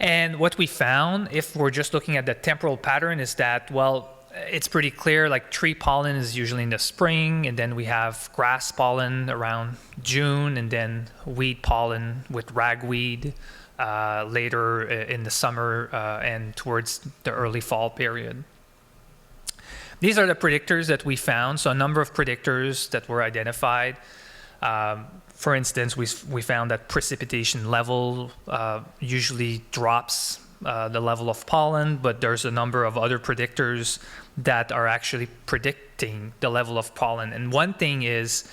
And what we found, if we're just looking at the temporal pattern, is that, well, it's pretty clear, like tree pollen is usually in the spring, and then we have grass pollen around June, and then weed pollen with ragweed later in the summer and towards the early fall period. These are the predictors that we found, so a number of predictors that were identified. For instance, we found that precipitation level usually drops the level of pollen, but there's a number of other predictors that are actually predicting the level of pollen. And one thing is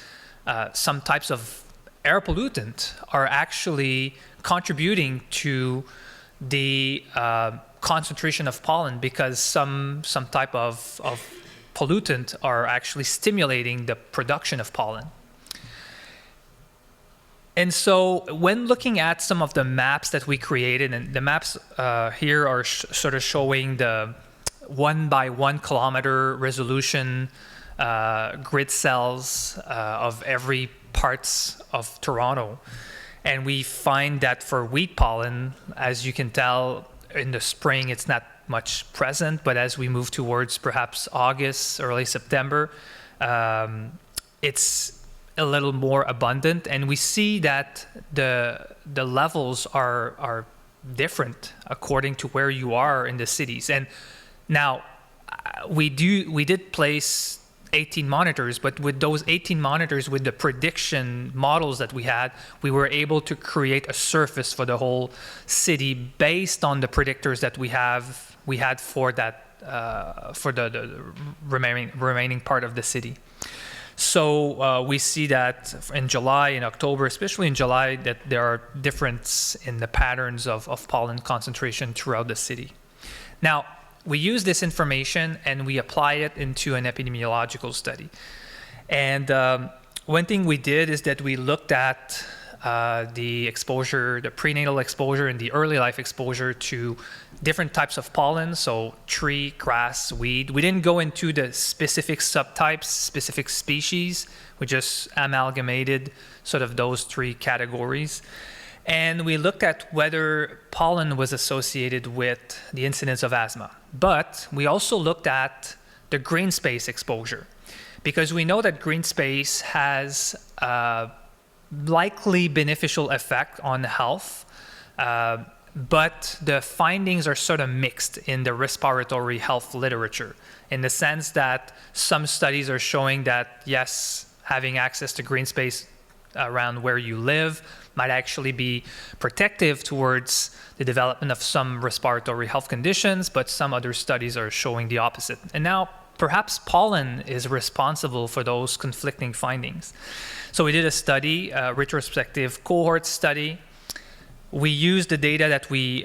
some types of air pollutant are actually contributing to the concentration of pollen, because some type of pollutant are actually stimulating the production of pollen. And so when looking at some of the maps that we created, and the maps here are sort of showing the 1 by 1 kilometer resolution grid cells of every parts of Toronto. And we find that for wheat pollen, as you can tell, in the spring it's not much present, but as we move towards perhaps August, early September, it's a little more abundant, and we see that the levels are different according to where you are in the cities. And now we did place 18 monitors, but with those 18 monitors, with the prediction models that we had, we were able to create a surface for the whole city based on the predictors that we had for that for the remaining part of the city. So we see that in July and October, especially in July, that there are differences in the patterns of pollen concentration throughout the city. Now, we use this information and we apply it into an epidemiological study. And one thing we did is that we looked at the exposure, the prenatal exposure and the early life exposure to different types of pollen, so tree, grass, weed. We didn't go into the specific subtypes, specific species. We just amalgamated sort of those three categories. And we looked at whether pollen was associated with the incidence of asthma. But we also looked at the green space exposure, because we know that green space has likely beneficial effect on health, but the findings are sort of mixed in the respiratory health literature, in the sense that some studies are showing that, yes, having access to green space around where you live might actually be protective towards the development of some respiratory health conditions, but some other studies are showing the opposite. And now, perhaps pollen is responsible for those conflicting findings. So we did a study, a retrospective cohort study. We used the data that we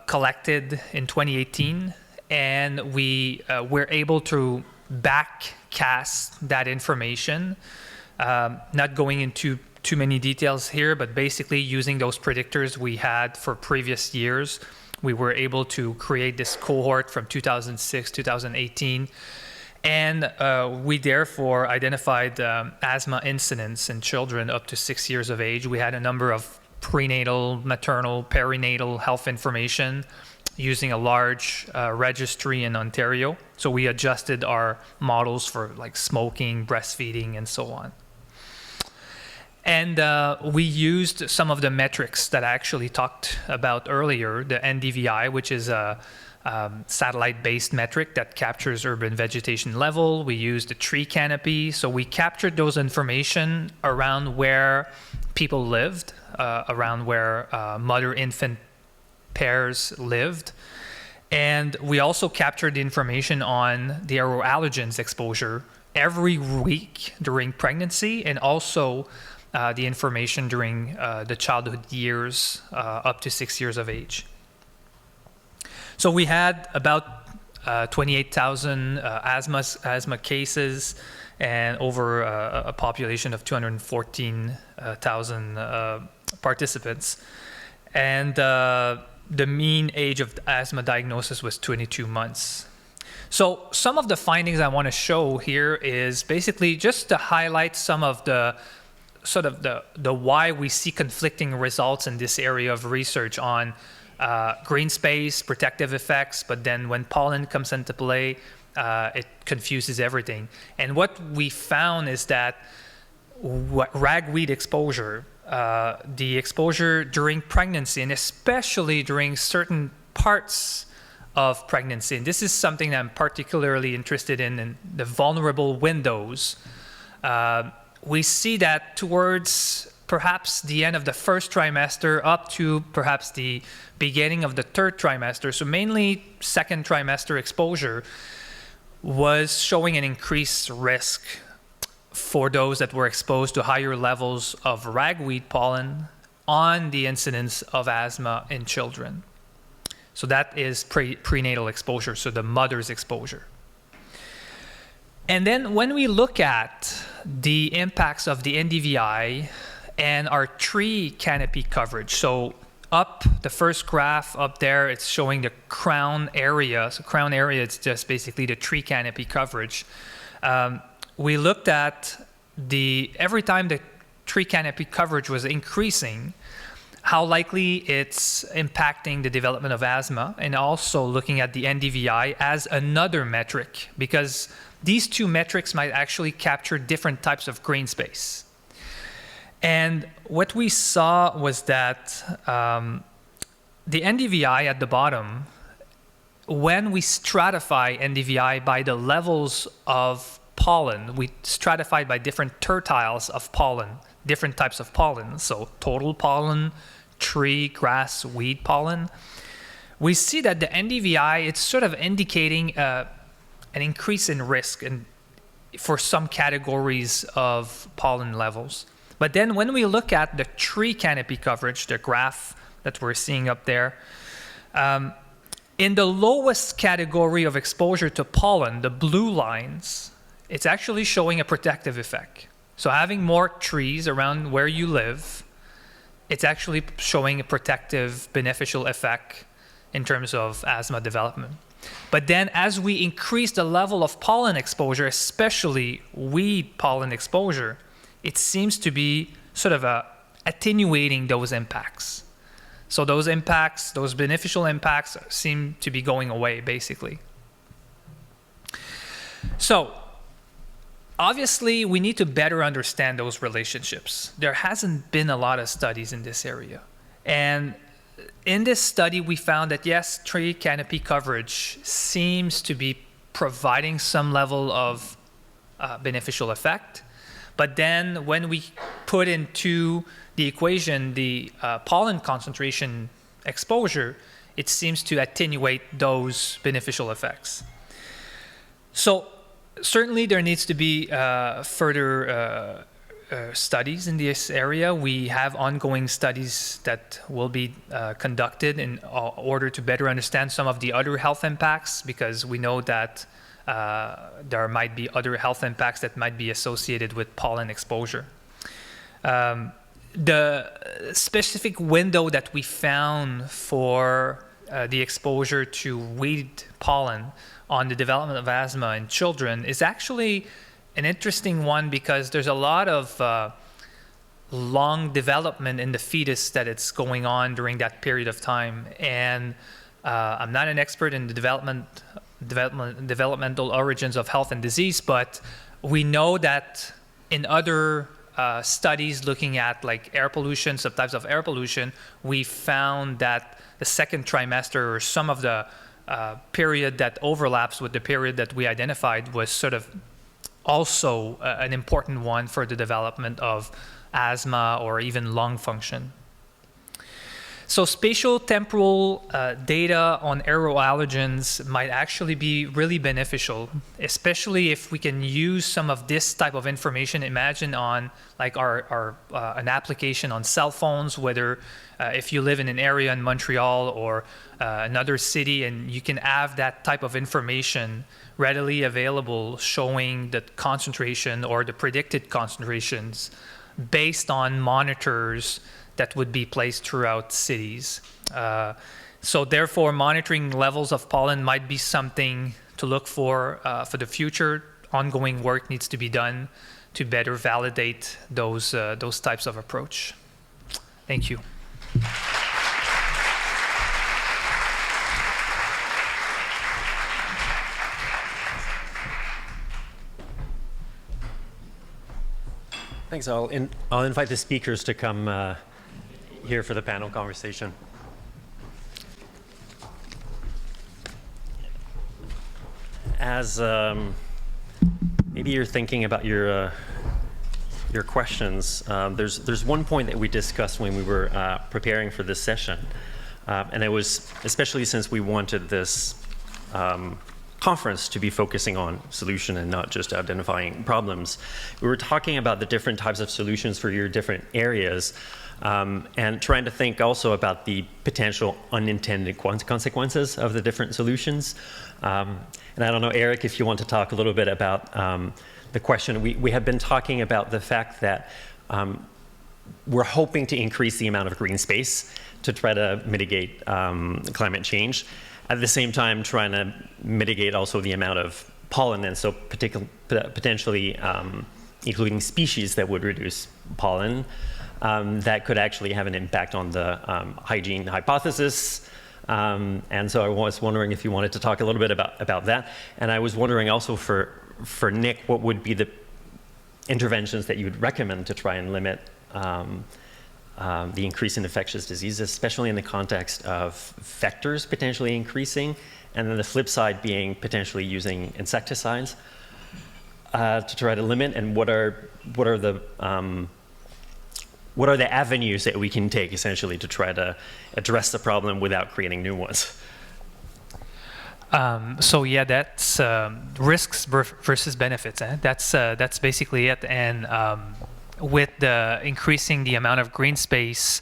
collected in 2018, and we were able to backcast that information, not going into too many details here, but basically using those predictors we had for previous years, we were able to create this cohort from 2006, 2018. And we therefore identified asthma incidence in children up to 6 years of age. We had a number of prenatal, maternal, perinatal health information using a large registry in Ontario. So we adjusted our models for like smoking, breastfeeding, and so on. And we used some of the metrics that I actually talked about earlier, the NDVI, which is a satellite-based metric that captures urban vegetation level. We used the tree canopy. So we captured those information around where people lived, around where mother-infant pairs lived. And we also captured the information on the aeroallergens exposure every week during pregnancy, and also the information during the childhood years up to 6 years of age. So we had about 28,000 asthma cases and over a population of 214,000 participants. And the mean age of asthma diagnosis was 22 months. So some of the findings I want to show here is basically just to highlight some of the sort of the why we see conflicting results in this area of research on green space, protective effects, but then when pollen comes into play, it confuses everything. And what we found is that ragweed exposure, the exposure during pregnancy, and especially during certain parts of pregnancy, and this is something that I'm particularly interested in the vulnerable windows, we see that towards perhaps the end of the first trimester up to perhaps the beginning of the third trimester, so mainly second trimester exposure, was showing an increased risk for those that were exposed to higher levels of ragweed pollen on the incidence of asthma in children. So that is prenatal exposure, so the mother's exposure. And then when we look at the impacts of the NDVI and our tree canopy coverage, so up the first graph up there, it's showing the crown area. So crown area, it's just basically the tree canopy coverage. We looked at every time the tree canopy coverage was increasing, how likely it's impacting the development of asthma, and also looking at the NDVI as another metric, because these two metrics might actually capture different types of green space. And what we saw was that the NDVI at the bottom, when we stratify NDVI by the levels of pollen, we stratify by different tertiles of pollen, different types of pollen, so total pollen, tree, grass, weed pollen. We see that the NDVI, it's sort of indicating an increase in risk for some categories of pollen levels. But then when we look at the tree canopy coverage, the graph that we're seeing up there, in the lowest category of exposure to pollen, the blue lines, it's actually showing a protective effect. So having more trees around where you live, it's actually showing a protective, beneficial effect in terms of asthma development. But then as we increase the level of pollen exposure, especially weed pollen exposure, it seems to be sort of attenuating those impacts. So those impacts, those beneficial impacts, seem to be going away, basically. So obviously, we need to better understand those relationships. There hasn't been a lot of studies in this area. And in this study, we found that, yes, tree canopy coverage seems to be providing some level of beneficial effect. But then when we put into the equation the pollen concentration exposure, it seems to attenuate those beneficial effects. So certainly there needs to be further studies in this area. We have ongoing studies that will be conducted in order to better understand some of the other health impacts, because we know that there might be other health impacts that might be associated with pollen exposure. The specific window that we found for the exposure to weed pollen on the development of asthma in children is actually an interesting one, because there's a lot of long development in the fetus that it's going on during that period of time. And I'm not an expert in the developmental origins of health and disease, but we know that in other studies looking at like air pollution, subtypes of air pollution, we found that the second trimester, or some of the period that overlaps with the period that we identified, was sort of also an important one for the development of asthma or even lung function. So spatial temporal data on aeroallergens might actually be really beneficial, especially if we can use some of this type of information. Imagine on like an application on cell phones, whether if you live in an area in Montreal or another city, and you can have that type of information readily available showing the concentration or the predicted concentrations based on monitors that would be placed throughout cities. So therefore, monitoring levels of pollen might be something to look for the future. Ongoing work needs to be done to better validate those types of approach. Thank you. Thanks. I'll invite the speakers to come here for the panel conversation. As maybe you're thinking about your questions, there's one point that we discussed when we were preparing for this session, and it was, especially since we wanted this conference to be focusing on solution and not just identifying problems. We were talking about the different types of solutions for your different areas, and trying to think also about the potential unintended consequences of the different solutions. And I don't know, Eric, if you want to talk a little bit about the question. We have been talking about the fact that we're hoping to increase the amount of green space to try to mitigate climate change. At the same time, trying to mitigate also the amount of pollen, and so potentially including species that would reduce pollen, that could actually have an impact on the hygiene hypothesis. And so I was wondering if you wanted to talk a little bit about that. And I was wondering also for Nick, what would be the interventions that you would recommend to try and limit the increase in infectious diseases, especially in the context of vectors potentially increasing, and then the flip side being potentially using insecticides to try to limit. And what are the avenues that we can take essentially to try to address the problem without creating new ones? So yeah, that's risks versus benefits. That's basically it. And with the increasing the amount of green space,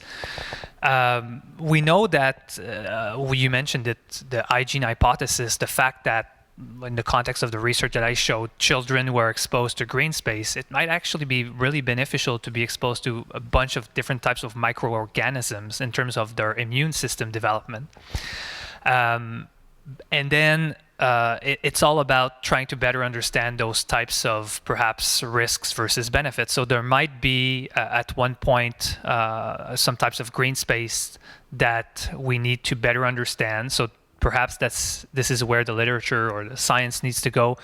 we know that you mentioned it, the hygiene hypothesis, the fact that in the context of the research that I showed, children were exposed to green space, it might actually be really beneficial to be exposed to a bunch of different types of microorganisms in terms of their immune system development. And then it's all about trying to better understand those types of perhaps risks versus benefits. So there might be at one point some types of green space that we need to better understand. So perhaps this is where the literature or the science needs to go.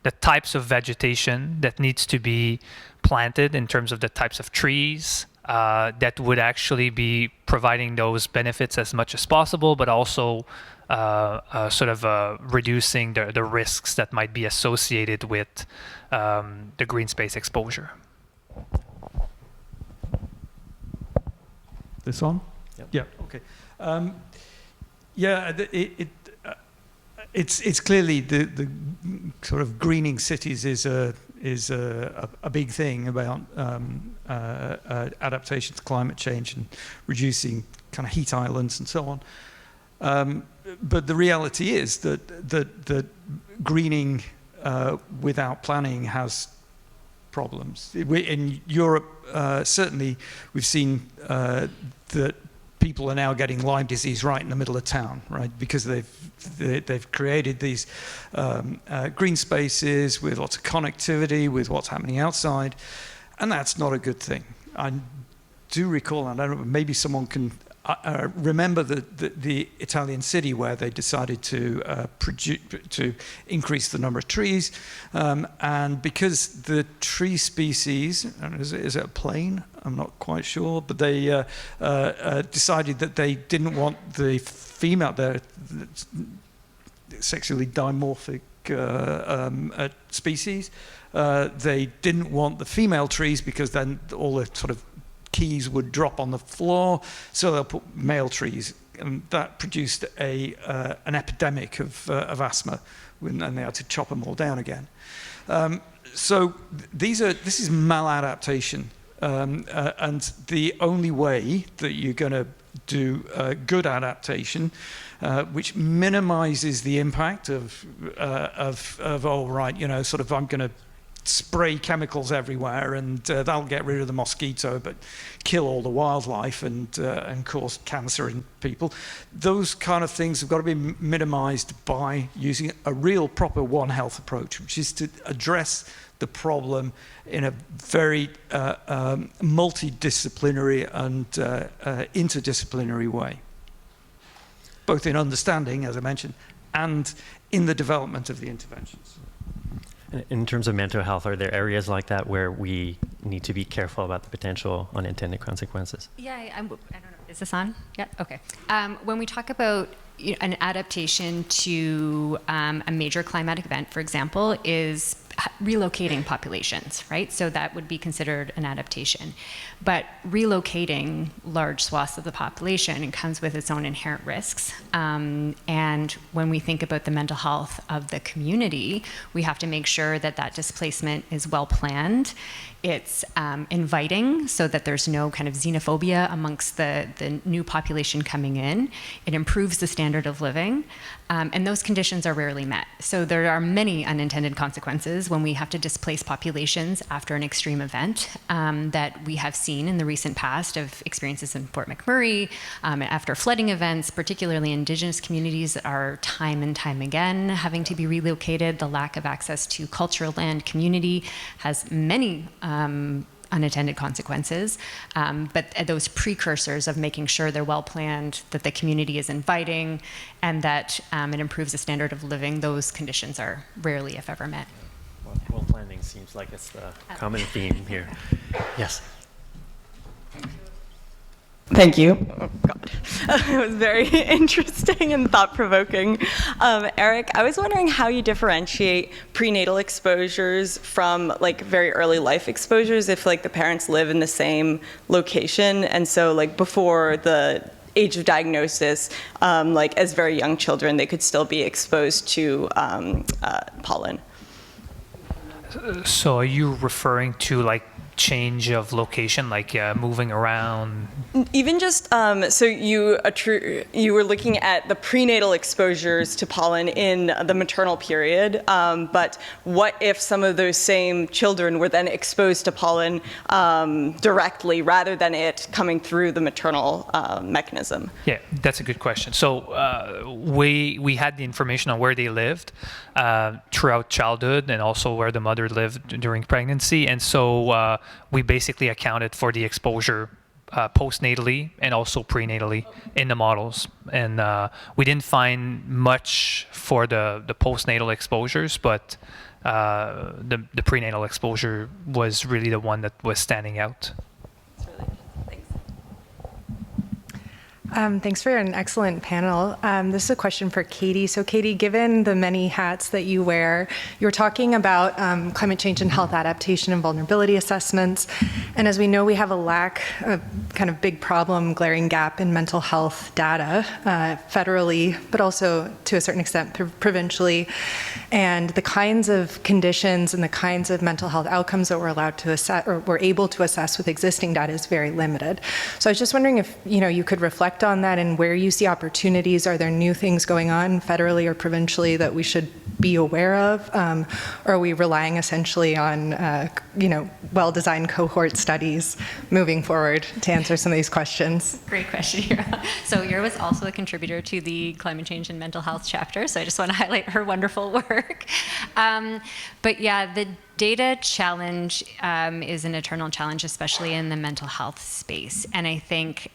The types of vegetation that needs to be planted in terms of the types of trees that would actually be providing those benefits as much as possible, but also reducing the risks that might be associated with the green space exposure. This on? Yep. Yeah. Okay. It's clearly the sort of greening cities is a big thing about adaptation to climate change and reducing kind of heat islands and so on. But the reality is that greening without planning has problems. In Europe, certainly, we've seen that people are now getting Lyme disease right in the middle of town, right? Because they've created these green spaces with lots of connectivity with what's happening outside, and that's not a good thing. I do recall, and I don't know, maybe someone can remember the Italian city where they decided to increase the number of trees, and because the tree species, is it a plane? I'm not quite sure, but they decided that they didn't want the female, the sexually dimorphic species. They didn't want the female trees because then all the sort of keys would drop on the floor, so they'll put male trees, and that produced an epidemic of asthma, and they had to chop them all down again. So this is maladaptation, and the only way that you're going to do good adaptation, which minimizes the impact of oh right, you know, sort of I'm going to spray chemicals everywhere and that'll get rid of the mosquito but kill all the wildlife and cause cancer in people. Those kind of things have got to be minimized by using a real proper One Health approach, which is to address the problem in a very multidisciplinary and interdisciplinary way, both in understanding, as I mentioned, and in the development of the interventions. In terms of mental health, are there areas like that where we need to be careful about the potential unintended consequences? Yeah, I don't know. Is this on? Yeah, okay. When we talk about an adaptation to a major climatic event, for example, is relocating populations, right? So that would be considered an adaptation. But relocating large swaths of the population comes with its own inherent risks. And when we think about the mental health of the community, we have to make sure that that displacement is well planned. It's inviting so that there's no kind of xenophobia amongst the new population coming in. It improves the standard of living. And those conditions are rarely met. So there are many unintended consequences when we have to displace populations after an extreme event that we have seen in the recent past of experiences in Fort McMurray, after flooding events, particularly Indigenous communities are time and time again having to be relocated. The lack of access to cultural land, community has many unintended consequences, but those precursors of making sure they're well planned, that the community is inviting, and that it improves the standard of living, those conditions are rarely, if ever, met. Well, planning seems like it's the common theme here. Yes. Thank you. Oh, God. It was very interesting and thought-provoking. Eric, I was wondering how you differentiate prenatal exposures from like very early life exposures if like the parents live in the same location, and so like before the age of diagnosis, like as very young children, they could still be exposed to pollen. So are you referring to like change of location, like moving around? Even just, so you were looking at the prenatal exposures to pollen in the maternal period, but what if some of those same children were then exposed to pollen directly rather than it coming through the maternal mechanism? Yeah, that's a good question. So we had the information on where they lived throughout childhood and also where the mother lived during pregnancy, and so we basically accounted for the exposure postnatally and also prenatally in the models. And we didn't find much for the postnatal exposures, but the prenatal exposure was really the one that was standing out. Thanks for an excellent panel. This is a question for Katie. So Katie, given the many hats that you wear, you're talking about climate change and health adaptation and vulnerability assessments. And as we know, we have a kind of big problem, glaring gap in mental health data, federally, but also to a certain extent provincially. And the kinds of conditions and the kinds of mental health outcomes that we're allowed to assess, or we're able to assess with existing data is very limited. So I was just wondering if you could reflect on that and where you see opportunities. Are there new things going on federally or provincially that we should be aware of? Or are we relying essentially on well-designed cohort studies moving forward to answer some of these questions? Great question, Ira. So Ira was also a contributor to the Climate Change and Mental Health chapter, so I just want to highlight her wonderful work. But yeah, data challenge is an eternal challenge, especially in the mental health space. And I think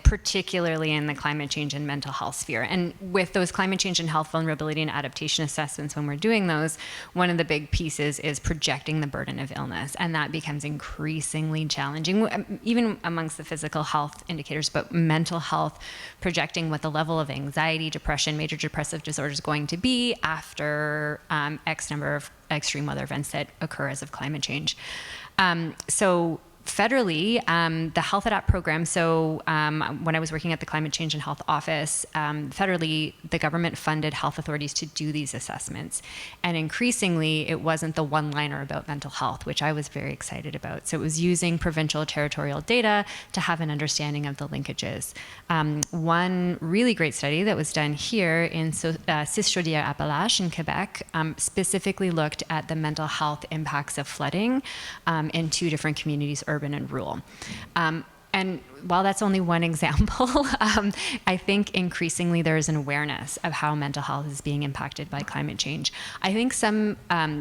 particularly in the climate change and mental health sphere. And with those climate change and health vulnerability and adaptation assessments, when we're doing those, one of the big pieces is projecting the burden of illness. And that becomes increasingly challenging, even amongst the physical health indicators, but mental health, projecting what the level of anxiety, depression, major depressive disorder is going to be after X number of extreme weather events that occur as of climate change. So federally, the Health Adapt program, so when I was working at the Climate Change and Health Office, federally, the government funded health authorities to do these assessments. And increasingly, it wasn't the one-liner about mental health, which I was very excited about. So it was using provincial territorial data to have an understanding of the linkages. One really great study that was done here in Cis-Chaudière-Appalaches in Quebec specifically looked at the mental health impacts of flooding in 2 different communities, urban and rural. And while that's only one example, I think increasingly there is an awareness of how mental health is being impacted by climate change. I think some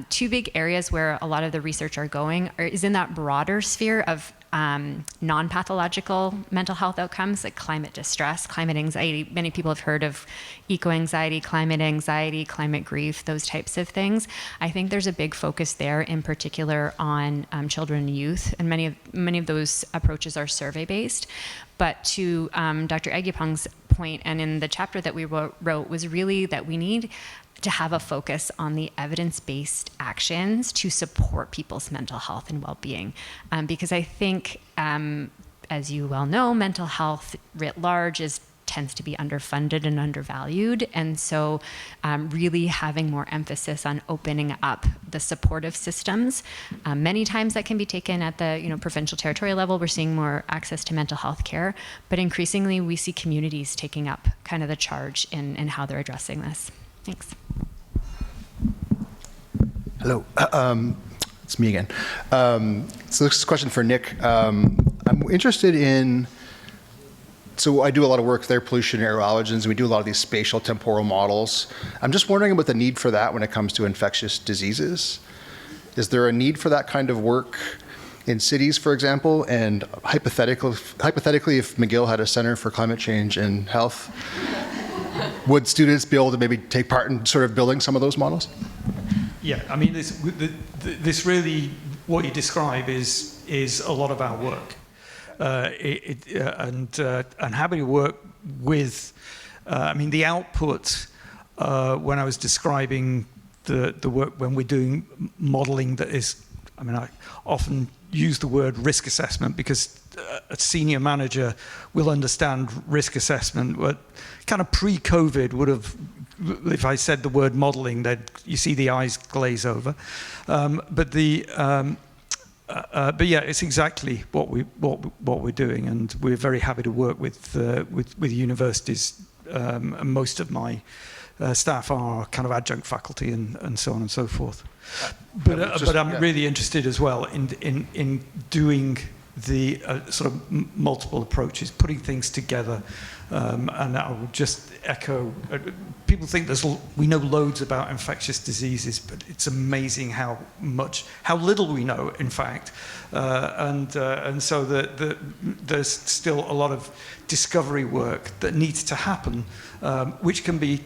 2 big areas where a lot of the research are going is in that broader sphere of non-pathological mental health outcomes like climate distress, climate anxiety. Many people have heard of eco-anxiety, climate grief, those types of things. I think there's a big focus there, in particular on children and youth, and many of those approaches are survey-based. But to Dr. Agyapong's point, and in the chapter that we wrote, was really that we need to have a focus on the evidence-based actions to support people's mental health and well-being. Because I think, as you well know, mental health writ large tends to be underfunded and undervalued. And so really having more emphasis on opening up the supportive systems. Many times that can be taken at the provincial territorial level. We're seeing more access to mental health care, but increasingly we see communities taking up kind of the charge in how they're addressing this. Thanks. Hello, it's me again. So this is a question for Nick. I'm interested in, so I do a lot of work with air pollution, aeroallergens, and we do a lot of these spatial temporal models. I'm just wondering about the need for that when it comes to infectious diseases. Is there a need for that kind of work in cities, for example? And hypothetically, if McGill had a Center for Climate Change and Health, would students be able to maybe take part in sort of building some of those models? Yeah, I mean, this really, what you describe is a lot of our work, and having to work with, I mean, the output when I was describing the work when we're doing modeling that is, I mean, I often use the word risk assessment because a senior manager will understand risk assessment. But kind of pre-COVID would have, if I said the word modeling, that you see the eyes glaze over. But yeah, it's exactly what we're doing, and we're very happy to work with universities. And most of my staff are kind of adjunct faculty and so on and so forth. But I'm really interested as well in doing the sort of multiple approaches, putting things together, and I would just echo. People think we know loads about infectious diseases, but it's amazing how little we know, in fact, and so there's still a lot of discovery work that needs to happen, which can be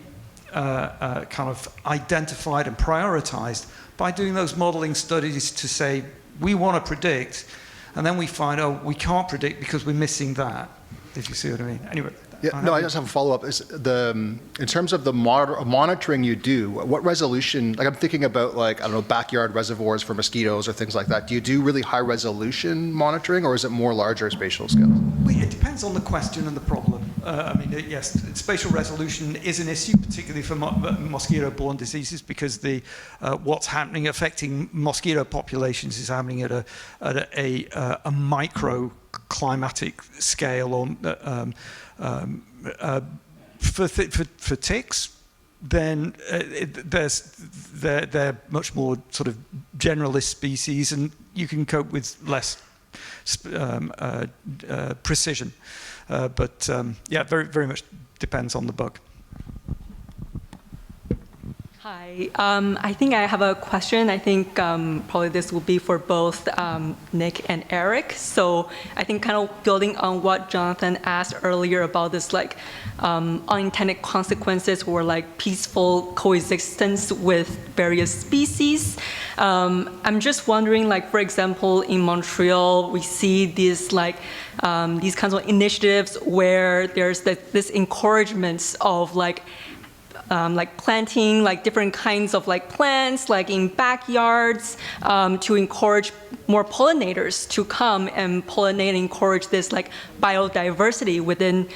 kind of identified and prioritized by doing those modeling studies to say, we want to predict, and then we find, oh, we can't predict because we're missing that, if you see what I mean. Anyway. Yeah, no, I just have a follow-up. In terms of the monitoring you do, what resolution, like I'm thinking about like, I don't know, backyard reservoirs for mosquitoes or things like that. Do you do really high resolution monitoring, or is it more larger spatial scale? It depends on the question and the problem. I mean, yes, spatial resolution is an issue, particularly for mosquito-borne diseases, because what's happening affecting mosquito populations is happening at a micro-climatic scale. For ticks, then they're much more sort of generalist species, and you can cope with less precision. Yeah, very, very much depends on the bug. Hi, I think I have a question. I think probably this will be for both Nick and Eric. So I think kind of building on what Johnathan asked earlier about this like unintended consequences or like peaceful coexistence with various species. I'm just wondering, like for example, in Montreal, we see these like these kinds of initiatives where there's this encouragement of like planting like different kinds of like plants like in backyards to encourage more pollinators to come and pollinate and encourage this like biodiversity within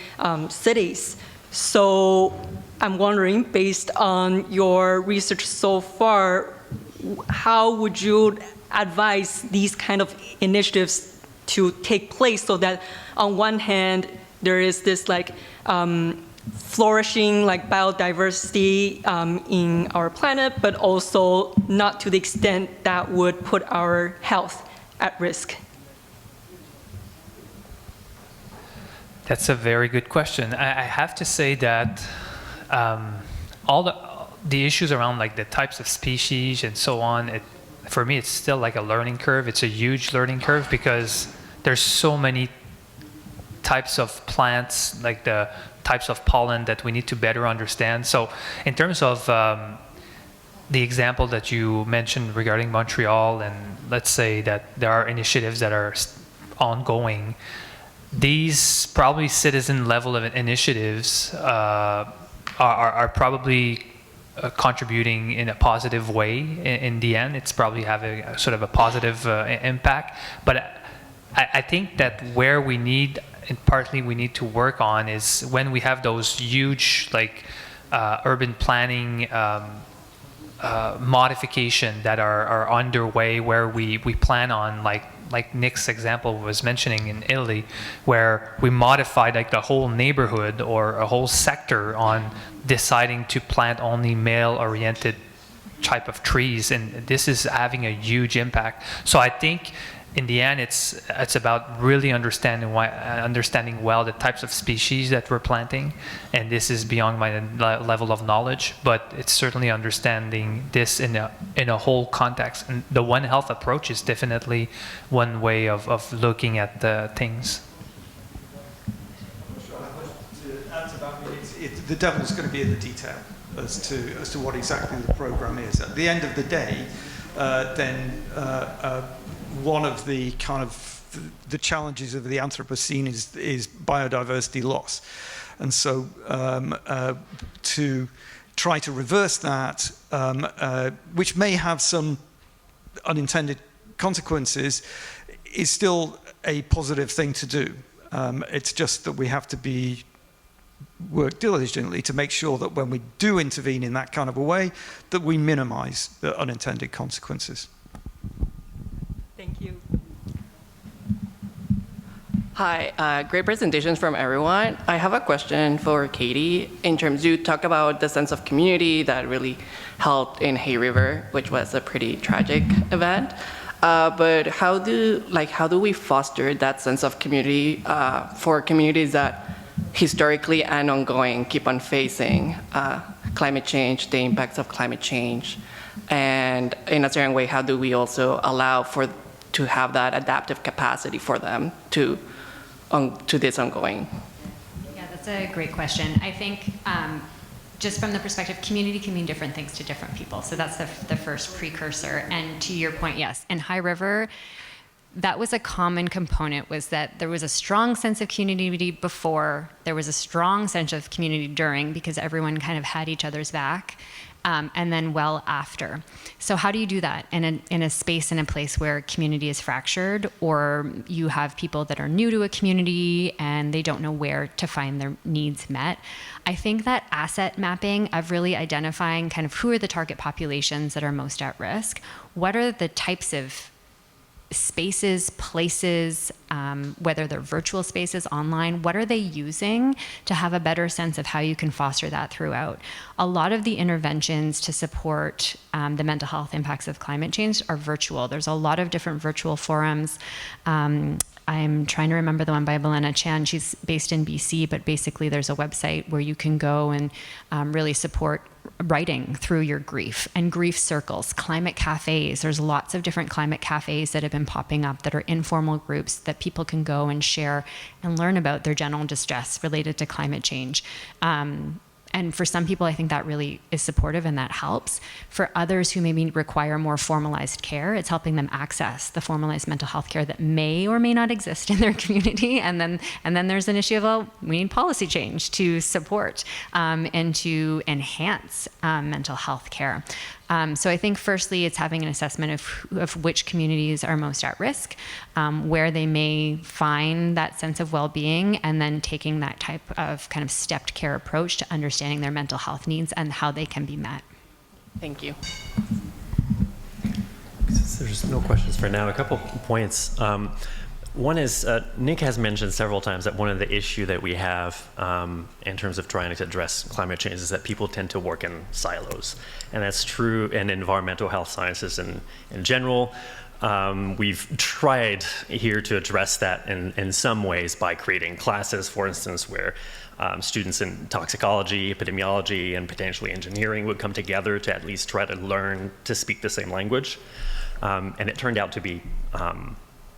cities. So I'm wondering, based on your research so far, how would you advise these kind of initiatives to take place so that on one hand there is this like flourishing like biodiversity in our planet, but also not to the extent that would put our health at risk? That's a very good question. I have to say that all the issues around like the types of species and so on, for me, it's still like a learning curve. It's a huge learning curve because there's so many types of plants, like the types of pollen that we need to better understand. So in terms of the example that you mentioned regarding Montreal, and let's say that there are initiatives that are ongoing, these probably citizen level of initiatives are probably contributing in a positive way. In the end, it's probably having a sort of a positive impact. But I think that where we need, and partly we need to work on, is when we have those huge like urban planning modification that are underway, where we plan on like Nick's example was mentioning in Italy, where we modified like the whole neighborhood or a whole sector on deciding to plant only male-oriented type of trees, and this is having a huge impact. So I think in the end, it's about really understanding well the types of species that we're planting, and this is beyond my level of knowledge. But it's certainly understanding this in a whole context. And the One Health approach is definitely one way of looking at the things. To add to that, the devil's going to be in the detail as to what exactly the program is. At the end of the day, one of the kind of the challenges of the Anthropocene is biodiversity loss, and so to try to reverse that, which may have some unintended consequences, is still a positive thing to do. It's just that we have to work diligently to make sure that when we do intervene in that kind of a way, that we minimize the unintended consequences. Thank you. Hi, great presentations from everyone. I have a question for Katie. In terms, you talk about the sense of community that really helped in Hay River, which was a pretty tragic event. But how do we foster that sense of community for communities that historically and ongoing keep on facing climate change, the impacts of climate change? And in a certain way, how do we also allow to have that adaptive capacity for them to this ongoing? Yeah, that's a great question. I think just from the perspective, community can mean different things to different people. So that's the first precursor. And to your point, yes, in High River, that was a common component, was that there was a strong sense of community before, there was a strong sense of community during, because everyone kind of had each other's back. And then well after. So how do you do that in a space, in a place where community is fractured, or you have people that are new to a community and they don't know where to find their needs met? I think that asset mapping of really identifying kind of who are the target populations that are most at risk, what are the types of spaces, places, whether they're virtual spaces, online, what are they using to have a better sense of how you can foster that throughout? A lot of the interventions to support the mental health impacts of climate change are virtual. There's a lot of different virtual forums. I'm trying to remember the one by Belena Chan. She's based in BC, but basically there's a website where you can go and really support writing through your grief, and grief circles, climate cafes. There's lots of different climate cafes that have been popping up that are informal groups that people can go and share and learn about their general distress related to climate change. And for some people, I think that really is supportive and that helps. For others who maybe require more formalized care, it's helping them access the formalized mental health care that may or may not exist in their community. And then there's an issue of, well, we need policy change to support and to enhance mental health care. So I think firstly, it's having an assessment of which communities are most at risk, where they may find that sense of well-being, and then taking that type of kind of stepped care approach to understanding their mental health needs and how they can be met. Thank you. Since there's no questions for now, a couple points. One is, Nick has mentioned several times that one of the issue that we have in terms of trying to address climate change is that people tend to work in silos. And that's true in environmental health sciences in general. We've tried here to address that in some ways by creating classes, for instance, where students in toxicology, epidemiology, and potentially engineering would come together to at least try to learn to speak the same language. And it turned out to be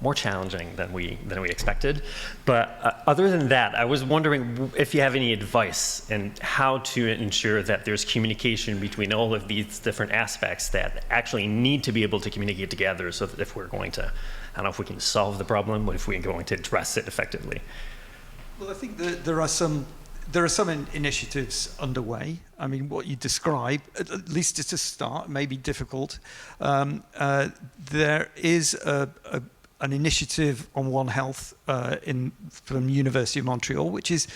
more challenging than we expected. But other than that, I was wondering if you have any advice in how to ensure that there's communication between all of these different aspects that actually need to be able to communicate together, so that if we're going to, I don't know if we can solve the problem, but if we're going to address it effectively. Well, I think that there are some initiatives underway. I mean, what you describe, at least it's a start, may be difficult. There is an initiative on One Health from University of Montreal, which is,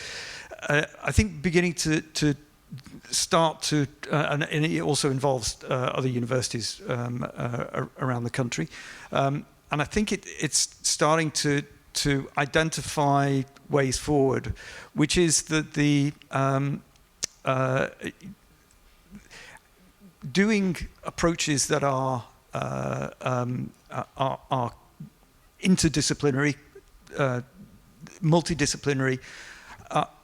I think, beginning to start to, and it also involves other universities around the country. And I think it's starting to identify ways forward, which is that doing approaches that are interdisciplinary, multidisciplinary,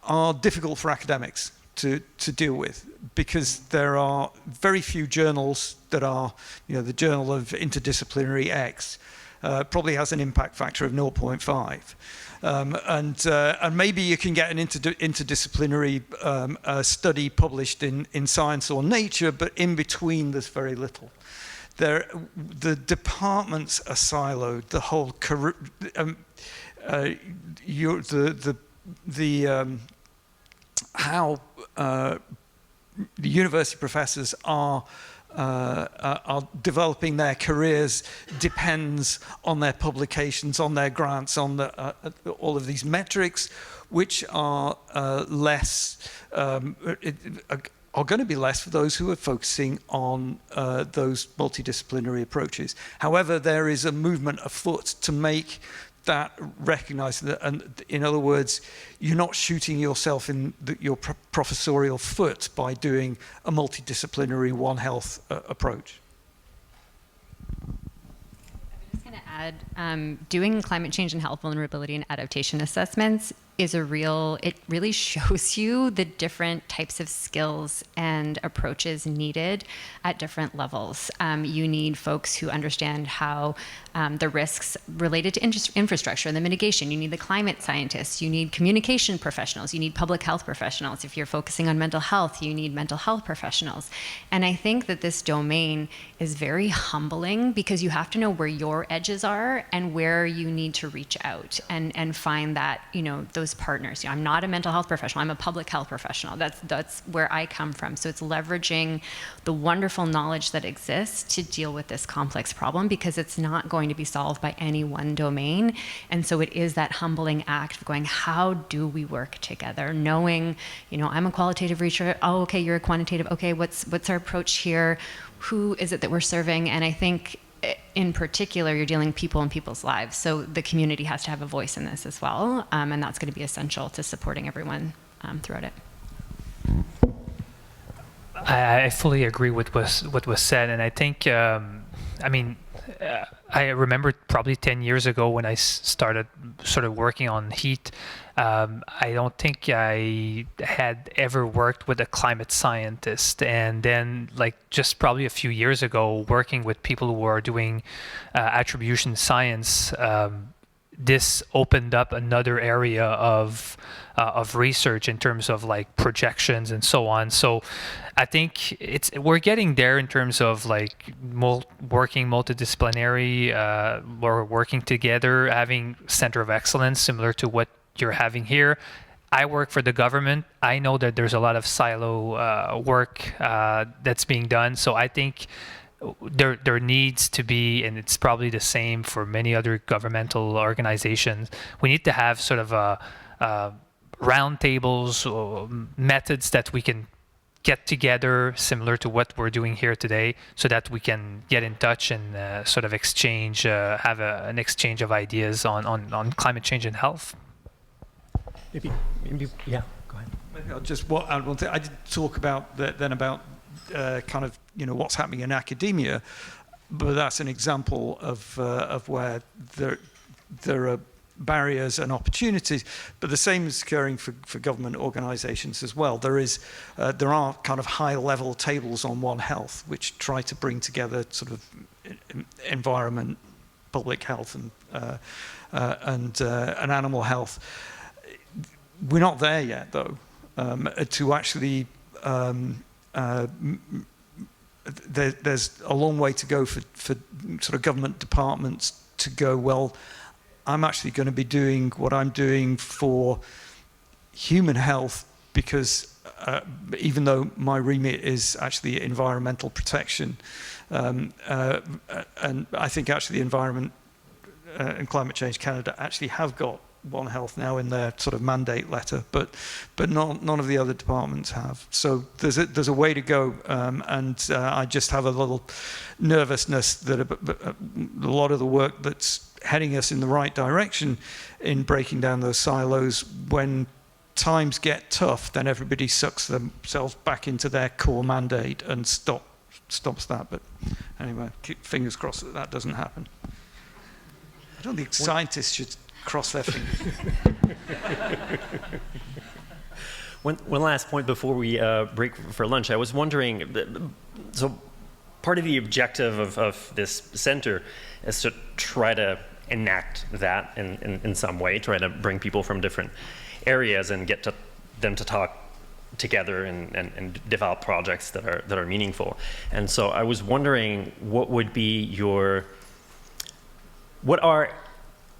are difficult for academics to deal with, because there are very few journals that are, the Journal of Interdisciplinary X probably has an impact factor of 0.5. And maybe you can get an interdisciplinary study published in Science or Nature, but in between there's very little. The departments are siloed. The whole how the university professors are developing their careers depends on their publications, on their grants, on all of these metrics, which are less. Are going to be less for those who are focusing on those multidisciplinary approaches. However, there is a movement afoot to make that recognized, and in other words, you're not shooting yourself in your professorial foot by doing a multidisciplinary One Health approach. I'm just going to add, doing climate change and health vulnerability and adaptation assessments is it really shows you the different types of skills and approaches needed at different levels. You need folks who understand how the risks related to infrastructure and the mitigation. You need the climate scientists. You need communication professionals. You need public health professionals. If you're focusing on mental health, you need mental health professionals. And I think that this domain is very humbling, because you have to know where your edges are and where you need to reach out and find that, those partners. I'm not a mental health professional. I'm a public health professional. That's where I come from. So it's leveraging the wonderful knowledge that exists to deal with this complex problem, because it's not going to be solved by any one domain. And so it is that humbling act of going, how do we work together? Knowing, I'm a qualitative researcher. Oh, okay, you're a quantitative. Okay, what's our approach here? Who is it that we're serving? And I think in particular, you're dealing people in people's lives. So the community has to have a voice in this as well. And that's going to be essential to supporting everyone throughout it. I fully agree with what was said. And I think I mean, I remember probably 10 years ago when I started sort of working on heat. I don't think I had ever worked with a climate scientist. And then, like, just probably a few years ago, working with people who are doing attribution science, this opened up another area of research in terms of like projections and so on. So I think we're getting there in terms of like working multidisciplinary, or working together, having center of excellence similar to what you're having here. I work for the government. I know that there's a lot of silo work that's being done. So I think there needs to be, and it's probably the same for many other governmental organizations, we need to have sort of roundtables or methods that we can get together similar to what we're doing here today, so that we can get in touch and sort of exchange, have an exchange of ideas on climate change and health. Maybe, yeah, go ahead. Maybe I'll just add one thing. I did talk about about kind of, you know, what's happening in academia, but that's an example of where there are barriers and opportunities, but the same is occurring for government organizations as well. There are kind of high-level tables on One Health which try to bring together sort of environment, public health, and animal health. We're not there yet, though, to actually there's a long way to go for sort of government departments to go, well, I'm actually going to be doing what I'm doing for human health, because even though my remit is actually environmental protection, and I think actually Environment and Climate Change Canada actually have got One Health now in their sort of mandate letter, but none of the other departments have. So there's a way to go, and I just have a little nervousness that a lot of the work that's heading us in the right direction in breaking down those silos, when times get tough, then everybody sucks themselves back into their core mandate and stops that. But anyway, keep fingers crossed that doesn't happen. I don't think scientists should cross their fingers. One last point before we break for lunch. I was wondering, so part of the objective of this center is to try to enact that in some way, try to bring people from different areas and get them to talk together and develop projects that are meaningful. And so I was wondering, what are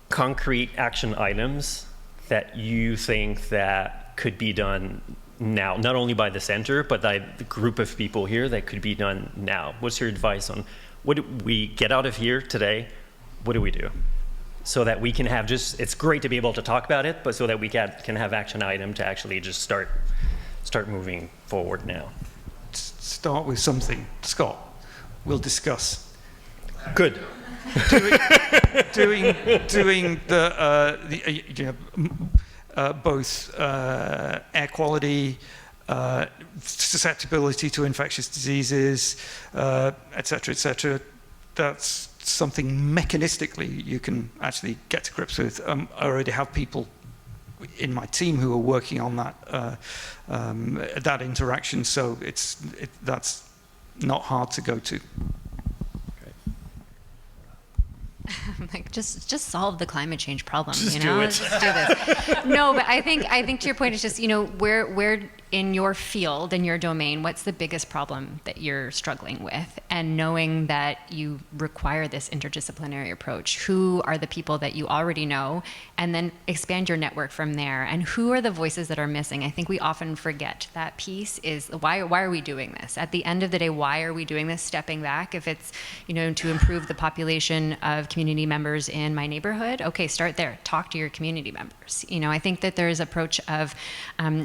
concrete action items that you think that could be done now, not only by the center, but by the group of people here, that could be done now? What's your advice on what do we get out of here today? What do we do? So that we can have it's great to be able to talk about it, but so that we can have action item to actually just start moving forward now. Start with something. Scott, we'll discuss. Good. doing both air quality, susceptibility to infectious diseases, et cetera, that's something mechanistically you can actually get to grips with. I already have people in my team who are working on that interaction, so that's not hard to go to. Like, just solve the climate change problem. Just you know, do it. Just do this. No, but I think to your point, it's just, you know, where in your field, in your domain, what's the biggest problem that you're struggling with? And knowing that you require this interdisciplinary approach. Who are the people that you already know? And then expand your network from there. And who are the voices that are missing? I think we often forget that piece is why are we doing this? At the end of the day, why are we doing this? Stepping back, if it's, you know, to improve the population of community members in my neighborhood, okay, start there. Talk to your community members. You know, I think that there's an approach of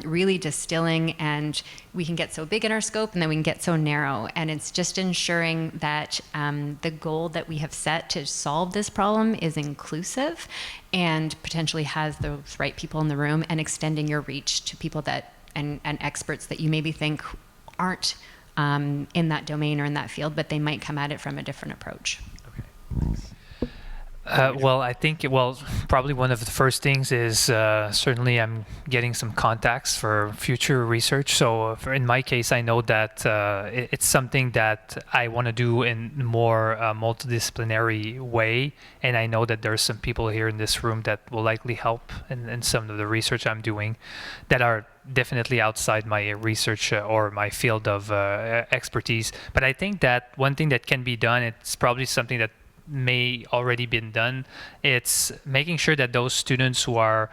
really distilling, and we can get so big in our scope and then we can get so narrow. And it's just ensuring that the goal that we have set to solve this problem is inclusive and potentially has the right people in the room, and extending your reach to people that and experts that you maybe think aren't in that domain or in that field, but they might come at it from a different approach. Well, I think, probably one of the first things is certainly I'm getting some contacts for future research. So in my case, I know that it's something that I want to do in more multidisciplinary way. And I know that there's some people here in this room that will likely help in some of the research I'm doing that are definitely outside my research or my field of expertise. But I think that one thing that can be done, it's probably something that may already been done. It's making sure that those students who are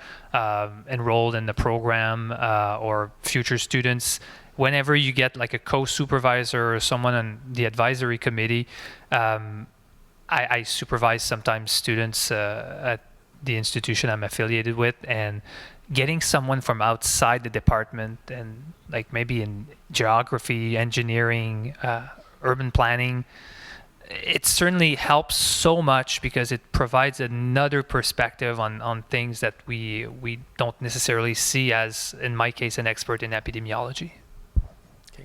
enrolled in the program or future students, whenever you get like a co-supervisor or someone on the advisory committee, I supervise sometimes students at the institution I'm affiliated with, and getting someone from outside the department and like maybe in geography, engineering, urban planning, it certainly helps so much because it provides another perspective on things that we don't necessarily see as, in my case, an expert in epidemiology. Okay.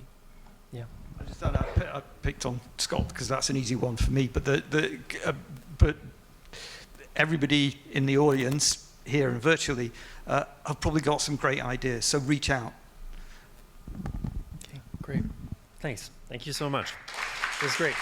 Yeah. I just thought I picked on Scott because that's an easy one for me, but but everybody in the audience here and virtually have probably got some great ideas, so reach out. Okay, great. Thanks. Thank you so much. It was great.